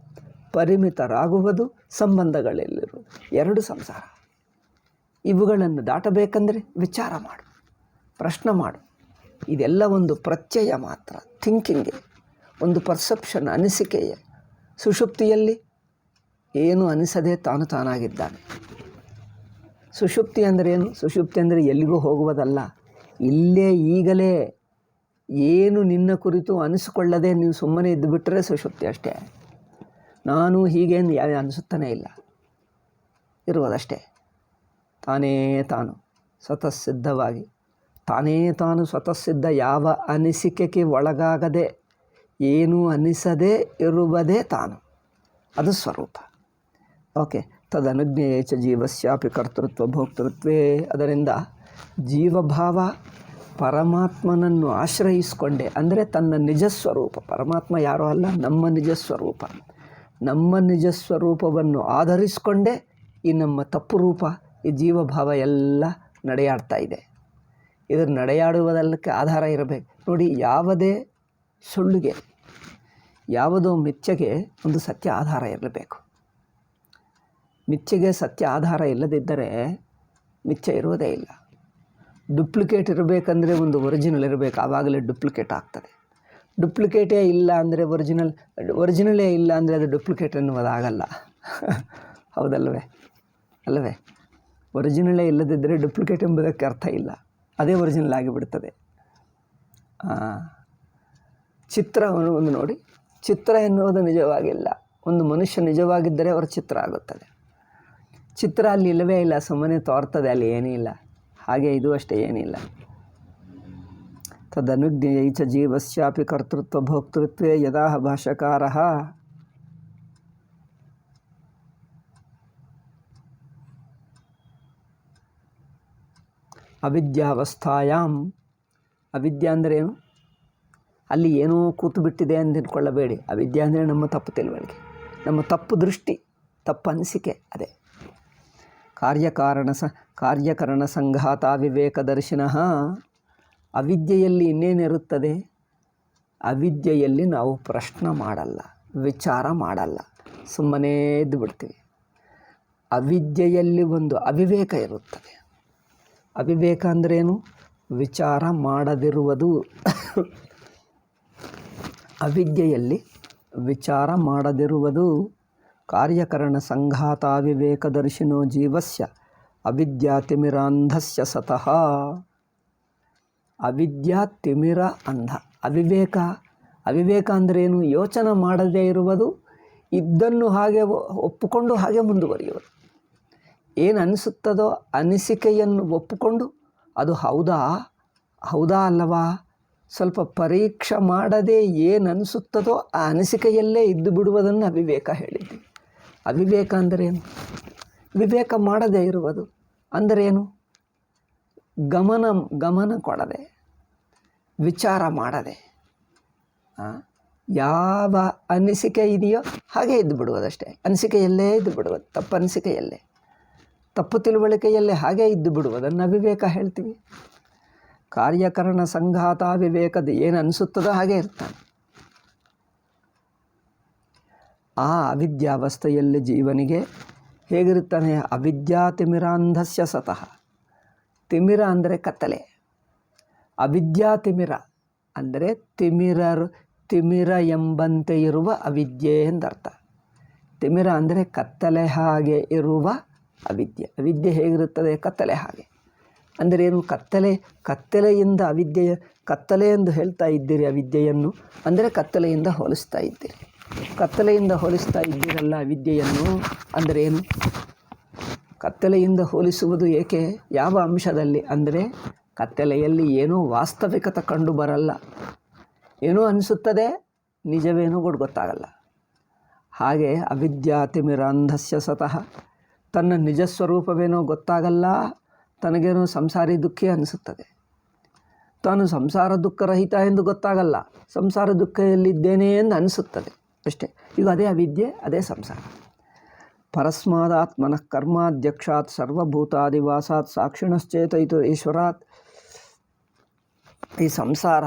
ಪರಿಮಿತರಾಗುವುದು ಸಂಬಂಧಗಳಲ್ಲಿರುವುದು, ಎರಡು ಸಂಸಾರ. ಇವುಗಳನ್ನು ದಾಟಬೇಕಂದ್ರೆ ವಿಚಾರ ಮಾಡು, ಪ್ರಶ್ನೆ ಮಾಡು. ಇದೆಲ್ಲ ಒಂದು ಪ್ರತ್ಯಯ ಮಾತ್ರ, ಥಿಂಕಿಂಗ್ಗೆ, ಒಂದು ಪರ್ಸೆಪ್ಷನ್, ಅನಿಸಿಕೆಯೇ. ಸುಷುಪ್ತಿಯಲ್ಲಿ ಏನು ಅನಿಸದೆ ತಾನಾಗಿದ್ದಾನೆ. ಸುಷುಪ್ತಿ ಅಂದರೆ ಏನು? ಸುಷುಪ್ತಿ ಅಂದರೆ ಎಲ್ಲಿಗೂ ಹೋಗುವುದಲ್ಲ, ಇಲ್ಲೇ ಈಗಲೇ ಏನು ನಿನ್ನ ಕುರಿತು ಅನಿಸಿಕೊಳ್ಳದೆ ನೀವು ಸುಮ್ಮನೆ ಇದ್ದುಬಿಟ್ರೆ ಸುಷುಪ್ತಿ ಅಷ್ಟೇ. ನಾನು ಹೀಗೇನು ಅನಿಸುತ್ತಾನೇ ಇಲ್ಲ, ಇರುವುದಷ್ಟೇ. ತಾನೇ ತಾನು ಸ್ವತಃಸಿದ್ಧವಾಗಿ, ತಾನೇ ತಾನು ಸ್ವತಃಸಿದ್ಧ, ಯಾವ ಅನಿಸಿಕೆಗೆ ಒಳಗಾಗದೆ, ಏನೂ ಅನಿಸದೇ ಇರುವುದೇ ತಾನು, ಅದು ಸ್ವರೂಪ. ಓಕೆ. ತದನುಜ್ಞೆಯೇ ಚ ಜೀವಸ್ಯಾಪಿ ಕರ್ತೃತ್ವ ಭೋಕ್ತೃತ್ವೇ. ಅದರಿಂದ ಜೀವಭಾವ ಪರಮಾತ್ಮನನ್ನು ಆಶ್ರಯಿಸಿಕೊಂಡೆ, ಅಂದರೆ ತನ್ನ ನಿಜಸ್ವರೂಪ, ಪರಮಾತ್ಮ ಯಾರೂ ಅಲ್ಲ, ನಮ್ಮ ನಿಜಸ್ವರೂಪ, ನಮ್ಮ ನಿಜಸ್ವರೂಪವನ್ನು ಆಧರಿಸಿಕೊಂಡೇ ಈ ನಮ್ಮ ತಪ್ಪು ರೂಪ, ಈ ಜೀವಭಾವ ಎಲ್ಲ ನಡೆಯಾಡ್ತಾ ಇದೆ. ಇದರ ನಡೆಯಾಡುವುದಕ್ಕೆ ಆಧಾರ ಇರಬೇಕು ನೋಡಿ. ಯಾವುದೇ ಸುಳ್ಳಿಗೆ, ಯಾವುದೋ ಮಿಥ್ಯೆಗೆ ಒಂದು ಸತ್ಯ ಆಧಾರ ಇರಬೇಕು. ಮಿಥ್ಯೆಗೆ ಸತ್ಯ ಆಧಾರ ಇಲ್ಲದಿದ್ದರೆ ಮಿಥ್ಯೆ ಇರುವುದೇ ಇಲ್ಲ. ಡುಪ್ಲಿಕೇಟ್ ಇರಬೇಕಂದ್ರೆ ಒಂದು ಒರಿಜಿನಲ್ ಇರಬೇಕು, ಆವಾಗಲೇ ಡುಪ್ಲಿಕೇಟ್ ಆಗ್ತದೆ. ಡುಪ್ಲಿಕೇಟೇ ಇಲ್ಲ ಅಂದರೆ ಒರಿಜಿನಲೇ ಇಲ್ಲ ಅಂದರೆ ಅದು ಡುಪ್ಲಿಕೇಟ್ ಎನ್ನುವುದಾಗಲ್ಲ. ಹೌದಲ್ವೇ? ಅಲ್ಲವೇ? ಒರಿಜಿನಲೇ ಇಲ್ಲದಿದ್ದರೆ ಡುಪ್ಲಿಕೇಟ್ ಎಂಬುದಕ್ಕೆ ಅರ್ಥ ಇಲ್ಲ, ಅದೇ ಒರಿಜಿನಲ್ ಆಗಿಬಿಡ್ತದೆ. ಚಿತ್ರ ಒಂದು ನೋಡಿ, ಚಿತ್ರ ಎನ್ನುವುದು ನಿಜವಾಗಿಲ್ಲ. ಒಂದು ಮನುಷ್ಯ ನಿಜವಾಗಿದ್ದರೆ ಅವರ ಚಿತ್ರ ಆಗುತ್ತದೆ. ಚಿತ್ರ ಅಲ್ಲಿ ಇಲ್ಲವೇ ಇಲ್ಲ, ಸುಮ್ಮನೆ ತೋರ್ತದೆ, ಅಲ್ಲಿ ಏನೂ ಇಲ್ಲ. ಹಾಗೆ ಇದು ಅಷ್ಟೇ, ಏನಿಲ್ಲ. ತದನುಜ್ಞೆಯೈ ಚ ಜೀವಸ್ಯಾಪಿ ಕರ್ತೃತ್ವ ಭೋಕ್ತೃತ್ವೇ ಯದಾ ಭಾಷ್ಯಕಾರಃ ಅವಿದ್ಯಾವಸ್ಥಾಯಾಮ್. ಅವಿದ್ಯೆ ಅಂದರೆ ಏನು? ಅಲ್ಲಿ ಏನೋ ಕೂತು ಬಿಟ್ಟಿದೆ ಅಂತ ತಿಳ್ಕೊಳ್ಳಬೇಡಿ. ಅವಿದ್ಯೆ ಅಂದರೆ ನಮ್ಮ ತಪ್ಪು ತಿಳುವಳಿಕೆ, ನಮ್ಮ ತಪ್ಪು ದೃಷ್ಟಿ, ತಪ್ಪು ಅನಿಸಿಕೆ. ಅದೇ ಕಾರ್ಯಕರಣ ಸಂಘಾತ ವಿವೇಕದರ್ಶಿನಃ. ಅವಿದ್ಯೆಯಲ್ಲಿ ಇನ್ನೇನಿರುತ್ತದೆ? ಅವಿದ್ಯೆಯಲ್ಲಿ ನಾವು ಪ್ರಶ್ನೆ ಮಾಡಲ್ಲ, ವಿಚಾರ ಮಾಡಲ್ಲ, ಸುಮ್ಮನೆ ಎದ್ದು ಬಿಡ್ತೀವಿ. ಅವಿದ್ಯೆಯಲ್ಲಿ ಒಂದು ಅವಿವೇಕ ಇರುತ್ತದೆ. ಅವಿವೇಕ ಅಂದ್ರೇನು? ವಿಚಾರ ಮಾಡದಿರುವುದು. ಅವಿದ್ಯೆಯಲ್ಲಿ ವಿಚಾರ ಮಾಡದಿರುವುದು. ಕಾರ್ಯಕರಣ ಸಂಘಾತ ವಿವೇಕದರ್ಶಿನೋ ಜೀವಸ್ಯ ಅವಿದ್ಯಾತಿಮಿರಾಂಧಸ್ಯ ಸತಃ. ಅವಿದ್ಯಾ ತಿಮಿರ ಅಂಧ. ಅವಿವೇಕ ಅಂದ್ರೇನು? ಯೋಚನೆ ಮಾಡದೇ ಇರುವುದು, ಇದ್ದನ್ನು ಹಾಗೆ ಒಪ್ಪಿಕೊಂಡು ಹಾಗೆ ಮುಂದುವರಿಯುವುದು. ಏನು ಅನಿಸುತ್ತದೋ ಅನಿಸಿಕೆಯನ್ನು ಒಪ್ಪಿಕೊಂಡು ಅದು ಹೌದಾ ಅಲ್ಲವಾ ಸ್ವಲ್ಪ ಪರೀಕ್ಷೆ ಮಾಡದೆ ಏನು ಅನಿಸುತ್ತದೋ ಆ ಅನಿಸಿಕೆಯಲ್ಲೇ ಇದ್ದು ಬಿಡುವುದನ್ನು ಅವಿವೇಕ ಹೇಳಿದ್ದೀವಿ. ಅವಿವೇಕ ಅಂದರೆ ಏನು? ವಿವೇಕ ಮಾಡದೇ ಇರುವುದು ಅಂದರೇನು? ಗಮನ ಕೊಡದೆ, ವಿಚಾರ ಮಾಡದೆ, ಯಾವ ಅನಿಸಿಕೆ ಇದೆಯೋ ಹಾಗೆ ಇದ್ದು ಬಿಡುವುದಷ್ಟೇ. ಅನಿಸಿಕೆಯಲ್ಲೇ ಇದ್ದು ಬಿಡುವುದು, ತಪ್ಪು ಅನಿಸಿಕೆಯಲ್ಲೇ, ತಪ್ಪು ತಿಳುವಳಿಕೆಯಲ್ಲೇ ಹಾಗೆ ಇದ್ದು ಬಿಡುವುದನ್ನು ಅವಿವೇಕ ಹೇಳ್ತೀವಿ. ಕಾರ್ಯಕರಣ ಸಂಘಾತ ವಿವೇಕದ ಏನು ಅನಿಸುತ್ತದೋ ಹಾಗೆ ಇರ್ತಾನೆ. ಆ ಅವಿದ್ಯಾವಸ್ಥೆಯಲ್ಲಿ ಜೀವನಿಗೆ ಹೇಗಿರುತ್ತಾನೆ? ಅವಿದ್ಯಾ ತಿಮಿರಾಂಧಸ್ಯ ಸತಃ. ತಿಮಿರ ಅಂದರೆ ಕತ್ತಲೆ, ಅವಿದ್ಯಾ ತಿಮಿರ ಅಂದರೆ ತಿಮಿರ ಎಂಬಂತೆ ಇರುವ ಅವಿದ್ಯೆ ಎಂದರ್ಥ. ತಿಮಿರ ಅಂದರೆ ಕತ್ತಲೆ ಹಾಗೆ ಇರುವ ಅವಿದ್ಯೆ. ಅವಿದ್ಯೆ ಹೇಗಿರುತ್ತದೆ? ಕತ್ತಲೆ ಹಾಗೆ. ಅಂದರೆ ಏನು? ಕತ್ತಲೆಯಿಂದ ಅವಿದ್ಯೆಯ ಕತ್ತಲೆ ಎಂದು ಹೇಳ್ತಾ ಇದ್ದೀರಿ ಅವಿದ್ಯೆಯನ್ನು, ಅಂದರೆ ಕತ್ತಲೆಯಿಂದ ಹೋಲಿಸ್ತಾ ಇದ್ದೀರಿ. ಕತ್ತಲೆಯಿಂದ ಹೋಲಿಸ್ತಾ ಇದ್ದೀರಲ್ಲ ಅವಿದ್ಯೆಯನ್ನು ಅಂದರೆ ಏನು? ಕತ್ತಲೆಯಿಂದ ಹೋಲಿಸುವುದು ಏಕೆ? ಯಾವ ಅಂಶದಲ್ಲಿ? ಅಂದರೆ ಕತ್ತಲೆಯಲ್ಲಿ ಏನೋ ವಾಸ್ತವಿಕತೆ ಕಂಡು ಬರಲ್ಲ, ಏನೋ ಅನಿಸುತ್ತದೆ, ನಿಜವೇನೋ ಗೊತ್ತಾಗಲ್ಲ. ಹಾಗೆ ಅವಿದ್ಯಾ ತಿಮಿರಾಂಧಸ್ಯ ಸತಃ, ತನ್ನ ನಿಜ ಸ್ವರೂಪವೇನೋ ಗೊತ್ತಾಗಲ್ಲ, ತನಗೇನೋ ಸಂಸಾರಿ ದುಃಖಿ ಅನಿಸುತ್ತದೆ. ತಾನು ಸಂಸಾರ ದುಃಖರಹಿತ ಎಂದು ಗೊತ್ತಾಗಲ್ಲ, ಸಂಸಾರ ದುಃಖದಲ್ಲಿದ್ದೇನೆ ಎಂದು ಅನಿಸುತ್ತದೆ ಅಷ್ಟೇ. ಈಗ ಅದೇ ಅವಿದ್ಯೆ, ಅದೇ ಸಂಸಾರ. ಪರಸ್ಮಾದಾತ್ಮನಃ ಕರ್ಮಾಧ್ಯಕ್ಷಾತ್ ಸರ್ವಭೂತಾದಿವಾಸಾತ್ ಸಾಕ್ಷಿಣಶ್ಚೇತಯಿತು ಈಶ್ವರಾತ್. ಈ ಸಂಸಾರ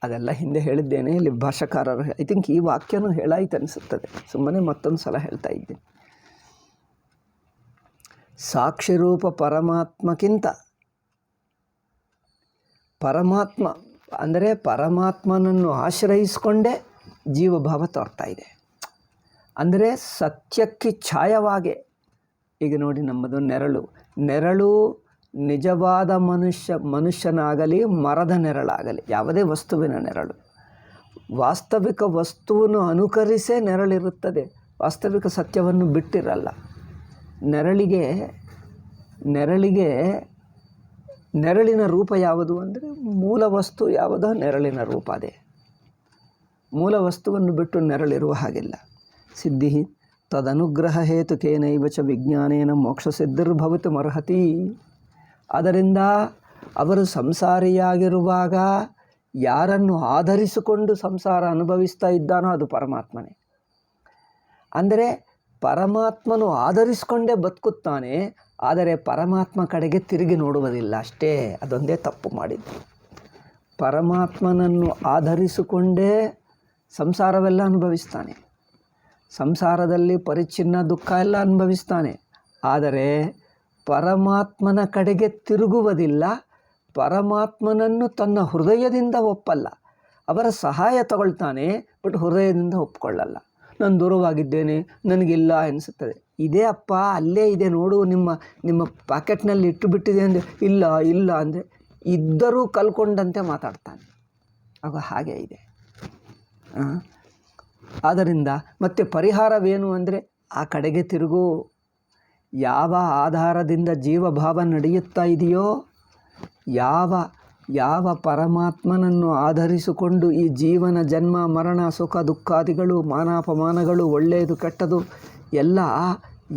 ಅದೆಲ್ಲ ಹಿಂದೆ ಹೇಳಿದ್ದೇನೆ. ಇಲ್ಲಿ ಭಾಷಾಕಾರರು ಐ ಥಿಂಕ್ ಈ ವಾಕ್ಯನೂ ಹೇಳಾಯ್ತು ಅನಿಸುತ್ತದೆ, ಸುಮ್ಮನೆ ಮತ್ತೊಂದು ಸಲ ಹೇಳ್ತಾ ಇದ್ದೀನಿ. ಸಾಕ್ಷಿರೂಪ ಪರಮಾತ್ಮಕ್ಕಿಂತ ಪರಮಾತ್ಮ ಅಂದರೆ ಪರಮಾತ್ಮನನ್ನು ಆಶ್ರಯಿಸಿಕೊಂಡೇ ಜೀವಭಾವ ತೋರ್ತಾ ಇದೆ. ಅಂದರೆ ಸತ್ಯಕ್ಕೆ ಛಾಯವಾಗೆ. ಈಗ ನೋಡಿ, ನಮ್ಮದು ನೆರಳು ನಿಜವಾದ ಮನುಷ್ಯನಾಗಲಿ ಮರದ ನೆರಳಾಗಲಿ, ಯಾವುದೇ ವಸ್ತುವಿನ ನೆರಳು, ವಾಸ್ತವಿಕ ವಸ್ತುವನ್ನು ಅನುಕರಿಸೇ ನೆರಳಿರುತ್ತದೆ, ವಾಸ್ತವಿಕ ಸತ್ಯವನ್ನು ಬಿಟ್ಟಿರಲ್ಲ. ನೆರಳಿನ ರೂಪ ಯಾವುದು ಅಂದರೆ ಮೂಲ ವಸ್ತು ಯಾವುದೋ ನೆರಳಿನ ರೂಪ ಅದೇ. ಮೂಲ ವಸ್ತುವನ್ನು ಬಿಟ್ಟು ನೆರಳಿರುವ ಹಾಗಿಲ್ಲ. ಸಿದ್ಧಿ ತದನುಗ್ರಹ ಹೇತುಕೇನೈವ ಚ ವಿಜ್ಞಾನೇನ ಮೋಕ್ಷ ಸಿದ್ಧಿರ್ಭವಿತುಮರ್ಹತಿ. ಅದರಿಂದ ಅವರು ಸಂಸಾರಿಯಾಗಿರುವಾಗ ಯಾರನ್ನು ಆಧರಿಸಿಕೊಂಡು ಸಂಸಾರ ಅನುಭವಿಸ್ತಾ ಇದ್ದಾನೋ ಅದು ಪರಮಾತ್ಮನೇ. ಅಂದರೆ ಪರಮಾತ್ಮನು ಆಧರಿಸಿಕೊಂಡೇ ಬದುಕುತ್ತಾನೆ, ಆದರೆ ಪರಮಾತ್ಮ ಕಡೆಗೆ ತಿರುಗಿ ನೋಡುವುದಿಲ್ಲ ಅಷ್ಟೇ. ಅದೊಂದೇ ತಪ್ಪು ಮಾಡಿದ್ದು. ಪರಮಾತ್ಮನನ್ನು ಆಧರಿಸಿಕೊಂಡೇ ಸಂಸಾರವೆಲ್ಲ ಅನುಭವಿಸ್ತಾನೆ, ಸಂಸಾರದಲ್ಲಿ ಪರಿಚ್ಛಿನ್ನ ದುಃಖ ಎಲ್ಲ ಅನುಭವಿಸ್ತಾನೆ, ಆದರೆ ಪರಮಾತ್ಮನ ಕಡೆಗೆ ತಿರುಗುವುದಿಲ್ಲ. ಪರಮಾತ್ಮನನ್ನು ತನ್ನ ಹೃದಯದಿಂದ ಒಪ್ಪಲ್ಲ, ಅವರ ಸಹಾಯ ತಗೊಳ್ತಾನೆ, ಬಟ್ ಹೃದಯದಿಂದ ಒಪ್ಕೊಳ್ಳಲ್ಲ. ನಾನು ದೂರವಾಗಿದ್ದೇನೆ, ನನಗಿಲ್ಲ ಅನಿಸುತ್ತದೆ. ಇದೇ ಅಪ್ಪ ಅಲ್ಲೇ ಇದೆ ನೋಡು, ನಿಮ್ಮ ಪ್ಯಾಕೆಟ್ನಲ್ಲಿ ಇಟ್ಟು ಬಿಟ್ಟಿದೆ ಅಂದರೆ ಇಲ್ಲ ಅಂದರೆ ಇದ್ದರೂ ಕಲ್ಕೊಂಡಂತೆ ಮಾತಾಡ್ತಾನೆ. ಆಗ ಹಾಗೆ ಇದೆ. ಆದ್ದರಿಂದ ಮತ್ತೆ ಪರಿಹಾರವೇನು ಅಂದರೆ ಆ ಕಡೆಗೆ ತಿರುಗು. ಯಾವ ಆಧಾರದಿಂದ ಜೀವಭಾವ ನಡೆಯುತ್ತಾ ಇದೆಯೋ, ಯಾವ ಪರಮಾತ್ಮನನ್ನು ಆಧರಿಸಿಕೊಂಡು ಈ ಜೀವನ ಜನ್ಮ ಮರಣ ಸುಖ ದುಃಖಾದಿಗಳು ಮಾನಾಪಮಾನಗಳು ಒಳ್ಳೆಯದು ಕೆಟ್ಟದು ಎಲ್ಲ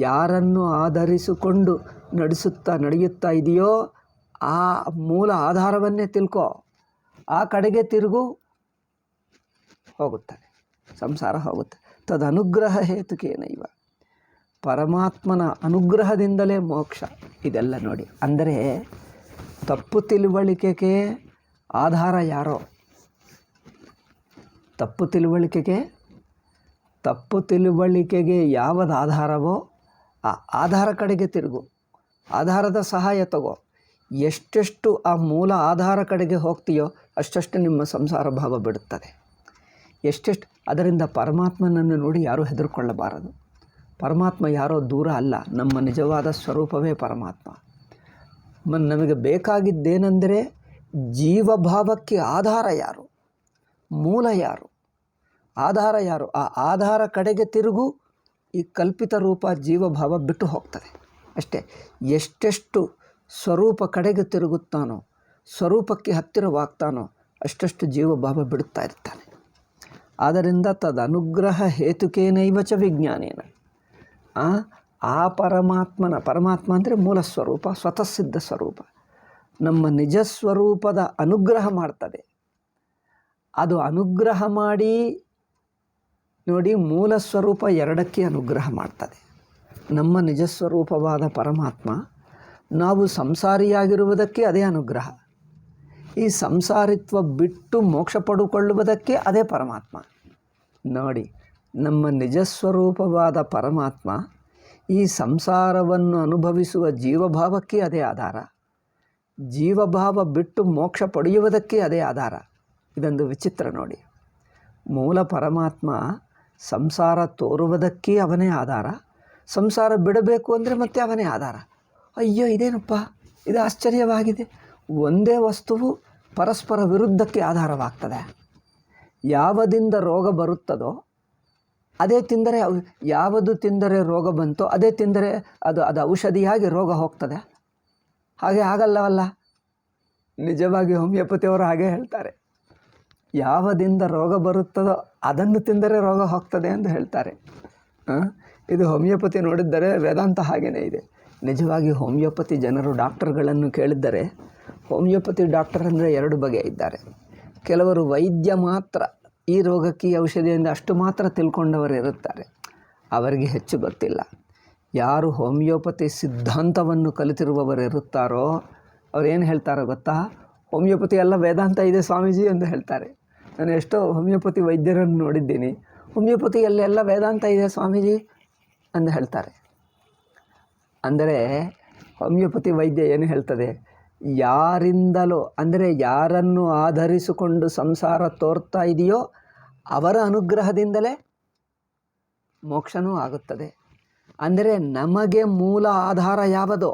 ಯಾರನ್ನು ಆಧರಿಸಿಕೊಂಡು ನಡೆಯುತ್ತಾ ಇದೆಯೋ ಆ ಮೂಲ ಆಧಾರವನ್ನೇ ತಿಳ್ಕೊ. ಆ ಕಡೆಗೆ ತಿರುಗು, ಹೋಗುತ್ತಾನೆ, ಸಂಸಾರ ಹೋಗುತ್ತೆ. ತದನುಗ್ರಹ ಹೇತುಕೇನೈವ, ಪರಮಾತ್ಮನ ಅನುಗ್ರಹದಿಂದಲೇ ಮೋಕ್ಷ. ಇದೆಲ್ಲ ನೋಡಿ, ಅಂದರೆ ತಪ್ಪು ತಿಳುವಳಿಕೆಗೆ ಆಧಾರ ಯಾರೋ, ತಪ್ಪು ತಿಳುವಳಿಕೆಗೆ ಯಾವುದು ಆಧಾರವೋ ಆ ಆಧಾರ ಕಡೆಗೆ ತಿರುಗು, ಆಧಾರದ ಸಹಾಯ ತಗೋ. ಎಷ್ಟೆಷ್ಟು ಆ ಮೂಲ ಆಧಾರ ಕಡೆಗೆ ಹೋಗ್ತೀಯೋ ಅಷ್ಟಷ್ಟು ನಿಮ್ಮ ಸಂಸಾರ ಭಾವ ಬಿಡುತ್ತದೆ. ಎಷ್ಟೆಷ್ಟು ಅದರಿಂದ ಪರಮಾತ್ಮನನ್ನು ನೋಡಿ ಯಾರೂ ಹೆದರ್ಕೊಳ್ಳಬಾರದು. ಪರಮಾತ್ಮ ಯಾರೋ ದೂರ ಅಲ್ಲ, ನಮ್ಮ ನಿಜವಾದ ಸ್ವರೂಪವೇ ಪರಮಾತ್ಮ. ನಮಗೆ ಬೇಕಾಗಿದ್ದೇನೆಂದರೆ ಜೀವಭಾವಕ್ಕೆ ಆಧಾರ ಯಾರು, ಮೂಲ ಯಾರು, ಆಧಾರ ಯಾರು, ಆ ಆಧಾರ ಕಡೆಗೆ ತಿರುಗು. ಈ ಕಲ್ಪಿತ ರೂಪ ಜೀವಭಾವ ಬಿಟ್ಟು ಹೋಗ್ತದೆ. ಅಷ್ಟೇ. ಎಷ್ಟೆಷ್ಟು ಸ್ವರೂಪ ಕಡೆಗೆ ತಿರುಗುತ್ತಾನೋ, ಸ್ವರೂಪಕ್ಕೆ ಹತ್ತಿರವಾಗ್ತಾನೋ ಅಷ್ಟಷ್ಟು ಜೀವಭಾವ ಬಿಡುತ್ತಾ ಇರ್ತಾನೆ. ಆದ್ದರಿಂದ ತದನುಗ್ರಹ ಹೇತುಕೇನೈವ ಚ ವಿಜ್ಞಾನೇನ ಆ ಪರಮಾತ್ಮ ಅಂದರೆ ಮೂಲ ಸ್ವರೂಪ, ಸ್ವತಃ ಸಿದ್ಧ ಸ್ವರೂಪ, ನಮ್ಮ ನಿಜ ಸ್ವರೂಪದ ಅನುಗ್ರಹ ಮಾಡ್ತದೆ. ಅದು ಅನುಗ್ರಹ ಮಾಡಿ ನೋಡಿ, ಮೂಲ ಸ್ವರೂಪ ಎರಡಕ್ಕೆ ಅನುಗ್ರಹ ಮಾಡ್ತದೆ. ನಮ್ಮ ನಿಜ ಸ್ವರೂಪವಾದ ಪರಮಾತ್ಮ ನಾವು ಸಂಸಾರಿಯಾಗಿರುವುದಕ್ಕೆ ಅದೇ ಅನುಗ್ರಹ, ಈ ಸಂಸಾರಿತ್ವ ಬಿಟ್ಟು ಮೋಕ್ಷ ಪಡೆದುಕೊಳ್ಳುವುದಕ್ಕೆ ಅದೇ ಪರಮಾತ್ಮ. ನೋಡಿ, ನಮ್ಮ ನಿಜ ಸ್ವರೂಪವಾದ ಪರಮಾತ್ಮ ಈ ಸಂಸಾರವನ್ನು ಅನುಭವಿಸುವ ಜೀವಭಾವಕ್ಕೆ ಅದೇ ಆಧಾರ, ಜೀವಭಾವ ಬಿಟ್ಟು ಮೋಕ್ಷ ಪಡೆಯುವುದಕ್ಕೆ ಅದೇ ಆಧಾರ. ಇದೊಂದು ವಿಚಿತ್ರ ನೋಡಿ. ಮೂಲ ಪರಮಾತ್ಮ ಸಂಸಾರ ತೋರುವುದಕ್ಕೆ ಅವನೇ ಆಧಾರ, ಸಂಸಾರ ಬಿಡಬೇಕು ಅಂದರೆ ಮತ್ತೆ ಅವನೇ ಆಧಾರ. ಅಯ್ಯೋ ಇದೇನಪ್ಪ, ಇದು ಆಶ್ಚರ್ಯವಾಗಿದೆ. ಒಂದೇ ವಸ್ತುವು ಪರಸ್ಪರ ವಿರುದ್ಧಕ್ಕೆ ಆಧಾರವಾಗ್ತದೆ. ಯಾವದಿಂದ ರೋಗ ಬರುತ್ತದೋ ಅದೇ ತಿಂದರೆ, ಯಾವುದು ತಿಂದರೆ ರೋಗ ಬಂತೋ ಅದೇ ತಿಂದರೆ ಅದು ಔಷಧಿಯಾಗಿ ರೋಗ ಹೋಗ್ತದೆ. ಹಾಗೆ ಆಗಲ್ಲವಲ್ಲ. ನಿಜವಾಗಿ ಹೋಮಿಯೋಪತಿಯವರು ಹಾಗೆ ಹೇಳ್ತಾರೆ, ಯಾವದಿಂದ ರೋಗ ಬರುತ್ತದೋ ಅದನ್ನು ತಿಂದರೆ ರೋಗ ಹೋಗ್ತದೆ ಎಂದು ಹೇಳ್ತಾರೆ. ಇದು ಹೋಮಿಯೋಪತಿ ನೋಡಿದ್ದರೆ ವೇದಾಂತ ಹಾಗೇ ಇದೆ. ನಿಜವಾಗಿ ಹೋಮಿಯೋಪತಿ ಜನರು ಡಾಕ್ಟರ್ಗಳನ್ನು ಕೇಳಿದ್ದರೆ, ಹೋಮಿಯೋಪತಿ ಡಾಕ್ಟರ್ ಅಂದರೆ ಎರಡು ಬಗೆ ಇದ್ದಾರೆ. ಕೆಲವರು ವೈದ್ಯ ಮಾತ್ರ, ಈ ರೋಗಕ್ಕೆ ಈ ಔಷಧಿಯಿಂದ ಅಷ್ಟು ಮಾತ್ರ ತಿಳ್ಕೊಂಡವರು ಇರುತ್ತಾರೆ, ಅವರಿಗೆ ಹೆಚ್ಚು ಗೊತ್ತಿಲ್ಲ. ಯಾರು ಹೋಮಿಯೋಪತಿ ಸಿದ್ಧಾಂತವನ್ನು ಕಲಿತಿರುವವರು ಇರುತ್ತಾರೋ ಅವರೇನು ಹೇಳ್ತಾರೋ ಗೊತ್ತಾ, ಹೋಮಿಯೋಪತಿ ಎಲ್ಲ ವೇದಾಂತ ಇದೆ ಸ್ವಾಮೀಜಿ ಎಂದು ಹೇಳ್ತಾರೆ. ನಾನು ಎಷ್ಟೋ ಹೋಮಿಯೋಪತಿ ವೈದ್ಯರನ್ನು ನೋಡಿದ್ದೀನಿ, ಹೋಮಿಯೋಪತಿಯಲ್ಲೆಲ್ಲ ವೇದಾಂತ ಇದೆ ಸ್ವಾಮೀಜಿ ಎಂದು ಹೇಳ್ತಾರೆ. ಅಂದರೆ ಹೋಮಿಯೋಪತಿ ವೈದ್ಯ ಏನು ಹೇಳ್ತದೆ, ಯಾರಿಂದಲೋ ಅಂದರೆ ಯಾರನ್ನು ಆಧರಿಸಿಕೊಂಡು ಸಂಸಾರ ತೋರ್ತಾ ಇದೆಯೋ ಅವರ ಅನುಗ್ರಹದಿಂದಲೇ ಮೋಕ್ಷನೂ ಆಗುತ್ತದೆ. ಅಂದರೆ ನಮಗೆ ಮೂಲ ಆಧಾರ ಯಾವುದೋ,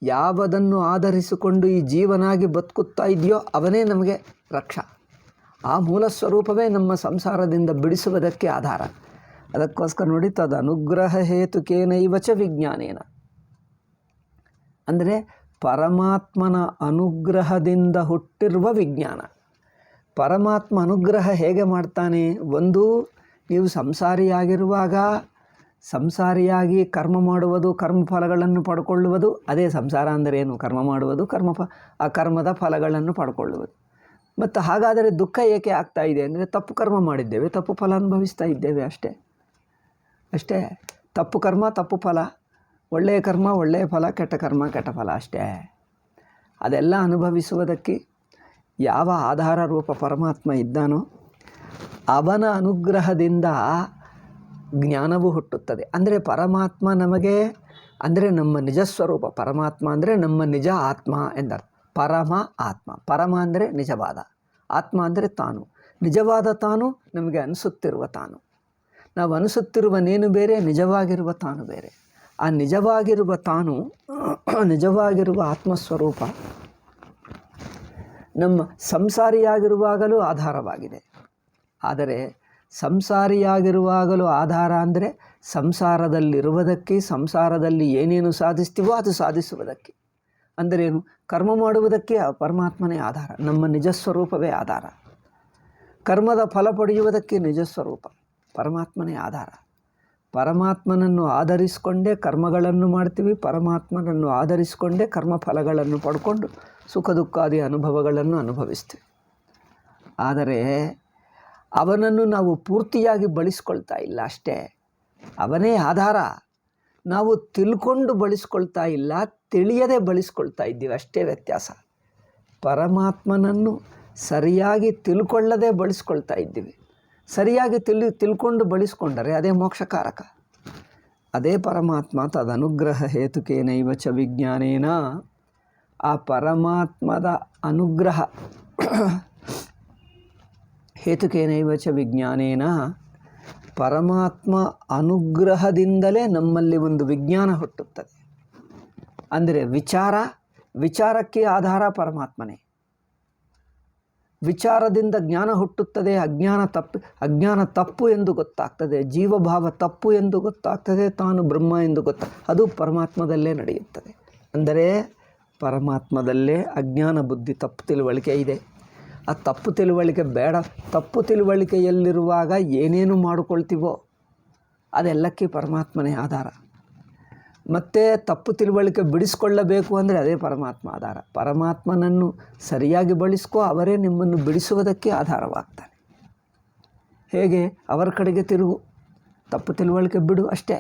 ಯಾವುದನ್ನು ಆಧರಿಸಿಕೊಂಡು ಈ ಜೀವನಾಗಿ ಬದುಕುತ್ತಾ ಇದೆಯೋ ಅವನೇ ನಮಗೆ ರಕ್ಷಾ. ಆ ಮೂಲ ಸ್ವರೂಪವೇ ನಮ್ಮ ಸಂಸಾರದಿಂದ ಬಿಡಿಸುವುದಕ್ಕೆ ಆಧಾರ. ಅದಕ್ಕೋಸ್ಕರ ನೋಡಿ, ತದ ಅನುಗ್ರಹ ಹೇತುಕೇನೈವ ಚ ವಿಜ್ಞಾನೇನ ಅಂದರೆ ಪರಮಾತ್ಮನ ಅನುಗ್ರಹದಿಂದ ಹುಟ್ಟಿರುವ ವಿಜ್ಞಾನ. ಪರಮಾತ್ಮ ಅನುಗ್ರಹ ಹೇಗೆ ಮಾಡ್ತಾನೆ? ಒಂದು, ನೀವು ಸಂಸಾರಿಯಾಗಿರುವಾಗ ಸಂಸಾರಿಯಾಗಿ ಕರ್ಮ ಮಾಡುವುದು, ಕರ್ಮಫಲಗಳನ್ನು ಪಡ್ಕೊಳ್ಳುವುದು, ಅದೇ ಸಂಸಾರ ಅಂದರೆ ಏನು? ಕರ್ಮ ಮಾಡುವುದು, ಆ ಕರ್ಮದ ಫಲಗಳನ್ನು ಪಡ್ಕೊಳ್ಳುವುದು. ಮತ್ತು ಹಾಗಾದರೆ ದುಃಖ ಏಕೆ ಆಗ್ತಾ ಇದೆ ಅಂದರೆ, ತಪ್ಪು ಕರ್ಮ ಮಾಡಿದ್ದೇವೆ, ತಪ್ಪು ಫಲ ಅನುಭವಿಸ್ತಾ ಇದ್ದೇವೆ, ಅಷ್ಟೇ. ತಪ್ಪು ಕರ್ಮ ತಪ್ಪು ಫಲ, ಒಳ್ಳೆಯ ಕರ್ಮ ಒಳ್ಳೆಯ ಫಲ, ಕೆಟ್ಟ ಕರ್ಮ ಕೆಟ್ಟ ಫಲ, ಅಷ್ಟೇ. ಅದೆಲ್ಲ ಅನುಭವಿಸುವುದಕ್ಕೆ ಯಾವ ಆಧಾರ ರೂಪ ಪರಮಾತ್ಮ ಇದ್ದಾನೋ ಅವನ ಅನುಗ್ರಹದಿಂದ ಜ್ಞಾನವು ಹುಟ್ಟುತ್ತದೆ. ಅಂದರೆ ಪರಮಾತ್ಮ ನಮಗೆ ಅಂದರೆ ನಮ್ಮ ನಿಜ ಸ್ವರೂಪ, ಪರಮಾತ್ಮ ಅಂದರೆ ನಮ್ಮ ನಿಜ ಆತ್ಮ ಎಂದರ್ಥ. ಪರಮ ಆತ್ಮ, ಪರಮ ಅಂದರೆ ನಿಜವಾದ, ಆತ್ಮ ಅಂದರೆ ತಾನು, ನಿಜವಾದ ತಾನು, ನಮಗೆ ಅನಿಸುತ್ತಿರುವ ತಾನು. ನಾವು ಅನಿಸುತ್ತಿರುವ ನೇನು ಬೇರೆ, ನಿಜವಾಗಿರುವ ತಾನು ಬೇರೆ. ಆ ನಿಜವಾಗಿರುವ ತಾನು, ನಿಜವಾಗಿರುವ ಆತ್ಮಸ್ವರೂಪ ನಮ್ಮ ಸಂಸಾರಿಯಾಗಿರುವಾಗಲೂ ಆಧಾರವಾಗಿದೆ. ಆದರೆ ಸಂಸಾರಿಯಾಗಿರುವಾಗಲೂ ಆಧಾರ ಅಂದರೆ ಸಂಸಾರದಲ್ಲಿರುವುದಕ್ಕೆ, ಸಂಸಾರದಲ್ಲಿ ಏನೇನು ಸಾಧಿಸ್ತೀವೋ ಅದು ಸಾಧಿಸುವುದಕ್ಕೆ. ಅಂದರೇನು? ಕರ್ಮ ಮಾಡುವುದಕ್ಕೆ ಪರಮಾತ್ಮನೇ ಆಧಾರ, ನಮ್ಮ ನಿಜಸ್ವರೂಪವೇ ಆಧಾರ. ಕರ್ಮದ ಫಲ ಪಡೆಯುವುದಕ್ಕೆ ನಿಜಸ್ವರೂಪ ಪರಮಾತ್ಮನೇ ಆಧಾರ. ಪರಮಾತ್ಮನನ್ನು ಆಧರಿಸಿಕೊಂಡೇ ಕರ್ಮಗಳನ್ನು ಮಾಡ್ತೀವಿ, ಪರಮಾತ್ಮನನ್ನು ಆಧರಿಸಿಕೊಂಡೇ ಕರ್ಮಫಲಗಳನ್ನು ಪಡ್ಕೊಂಡು ಸುಖ ದುಃಖಾದಿ ಅನುಭವಗಳನ್ನು ಅನುಭವಿಸ್ತೀವಿ. ಆದರೆ ಅವನನ್ನು ನಾವು ಪೂರ್ತಿಯಾಗಿ ಬಳಸ್ಕೊಳ್ತಾ ಇಲ್ಲ, ಅಷ್ಟೇ. ಅವನೇ ಆಧಾರ, ನಾವು ತಿಳ್ಕೊಂಡು ಬಳಸ್ಕೊಳ್ತಾ ಇಲ್ಲ, ತಿಳಿಯದೆ ಬಳಸ್ಕೊಳ್ತಾ ಇದ್ದೀವಿ, ಅಷ್ಟೇ ವ್ಯತ್ಯಾಸ. ಪರಮಾತ್ಮನನ್ನು ಸರಿಯಾಗಿ ತಿಳ್ಕೊಳ್ಳದೆ ಬಳಸ್ಕೊಳ್ತಾ ಇದ್ದೀವಿ. ಸರಿಯಾಗಿ ತಿಳ್ಕೊಂಡು ಬಳಸ್ಕೊಂಡರೆ ಅದೇ ಮೋಕ್ಷಕಾರಕ. ಅದೇ ಪರಮಾತ್ಮ ತದನುಗ್ರಹ ಹೇತುಕೇನೈವ ಚ ವಿಜ್ಞಾನೇನ. ಆ ಪರಮಾತ್ಮದ ಅನುಗ್ರಹ ಹೇತುಕೇನೈವ ಚ ವಿಜ್ಞಾನೇನ, ಪರಮಾತ್ಮ ಅನುಗ್ರಹದಿಂದಲೇ ನಮ್ಮಲ್ಲಿ ಒಂದು ವಿಜ್ಞಾನ ಹುಟ್ಟುತ್ತದೆ. ಅಂದರೆ ವಿಚಾರಕ್ಕೆ ಆಧಾರ ಪರಮಾತ್ಮನೇ. ವಿಚಾರದಿಂದ ಜ್ಞಾನ ಹುಟ್ಟುತ್ತದೆ. ಅಜ್ಞಾನ ತಪ್ಪು ಎಂದು ಗೊತ್ತಾಗ್ತದೆ. ಜೀವಭಾವ ತಪ್ಪು ಎಂದು ಗೊತ್ತಾಗ್ತದೆ. ತಾನು ಬ್ರಹ್ಮ ಎಂದು ಅದು ಪರಮಾತ್ಮದಲ್ಲೇ ನಡೆಯುತ್ತದೆ. ಅಂದರೆ ಪರಮಾತ್ಮದಲ್ಲೇ ಅಜ್ಞಾನ ಬುದ್ಧಿ ತಪ್ಪು ತಿಳುವಳಿಕೆ ಇದೆ. ಆ ತಪ್ಪು ತಿಳುವಳಿಕೆ ಬೇಡ. ತಪ್ಪು ತಿಳುವಳಿಕೆಯಲ್ಲಿರುವಾಗ ಏನೇನು ಮಾಡಿಕೊಳ್ತೀವೋ ಅದೆಲ್ಲಕ್ಕೆ ಪರಮಾತ್ಮನೇ ಆಧಾರ. ಮತ್ತು ತಪ್ಪು ತಿಳುವಳಿಕೆ ಬಿಡಿಸ್ಕೊಳ್ಳಬೇಕು ಅಂದರೆ ಅದೇ ಪರಮಾತ್ಮ ಆಧಾರ. ಪರಮಾತ್ಮನನ್ನು ಸರಿಯಾಗಿ ಬಳಸ್ಕೋ, ಅವರೇ ನಿಮ್ಮನ್ನು ಬಿಡಿಸುವುದಕ್ಕೆ ಆಧಾರವಾಗ್ತಾನೆ. ಹೇಗೆ? ಅವರ ಕಡೆಗೆ ತಿರುಗು, ತಪ್ಪು ತಿಳುವಳಿಕೆ ಬಿಡು ಅಷ್ಟೇ.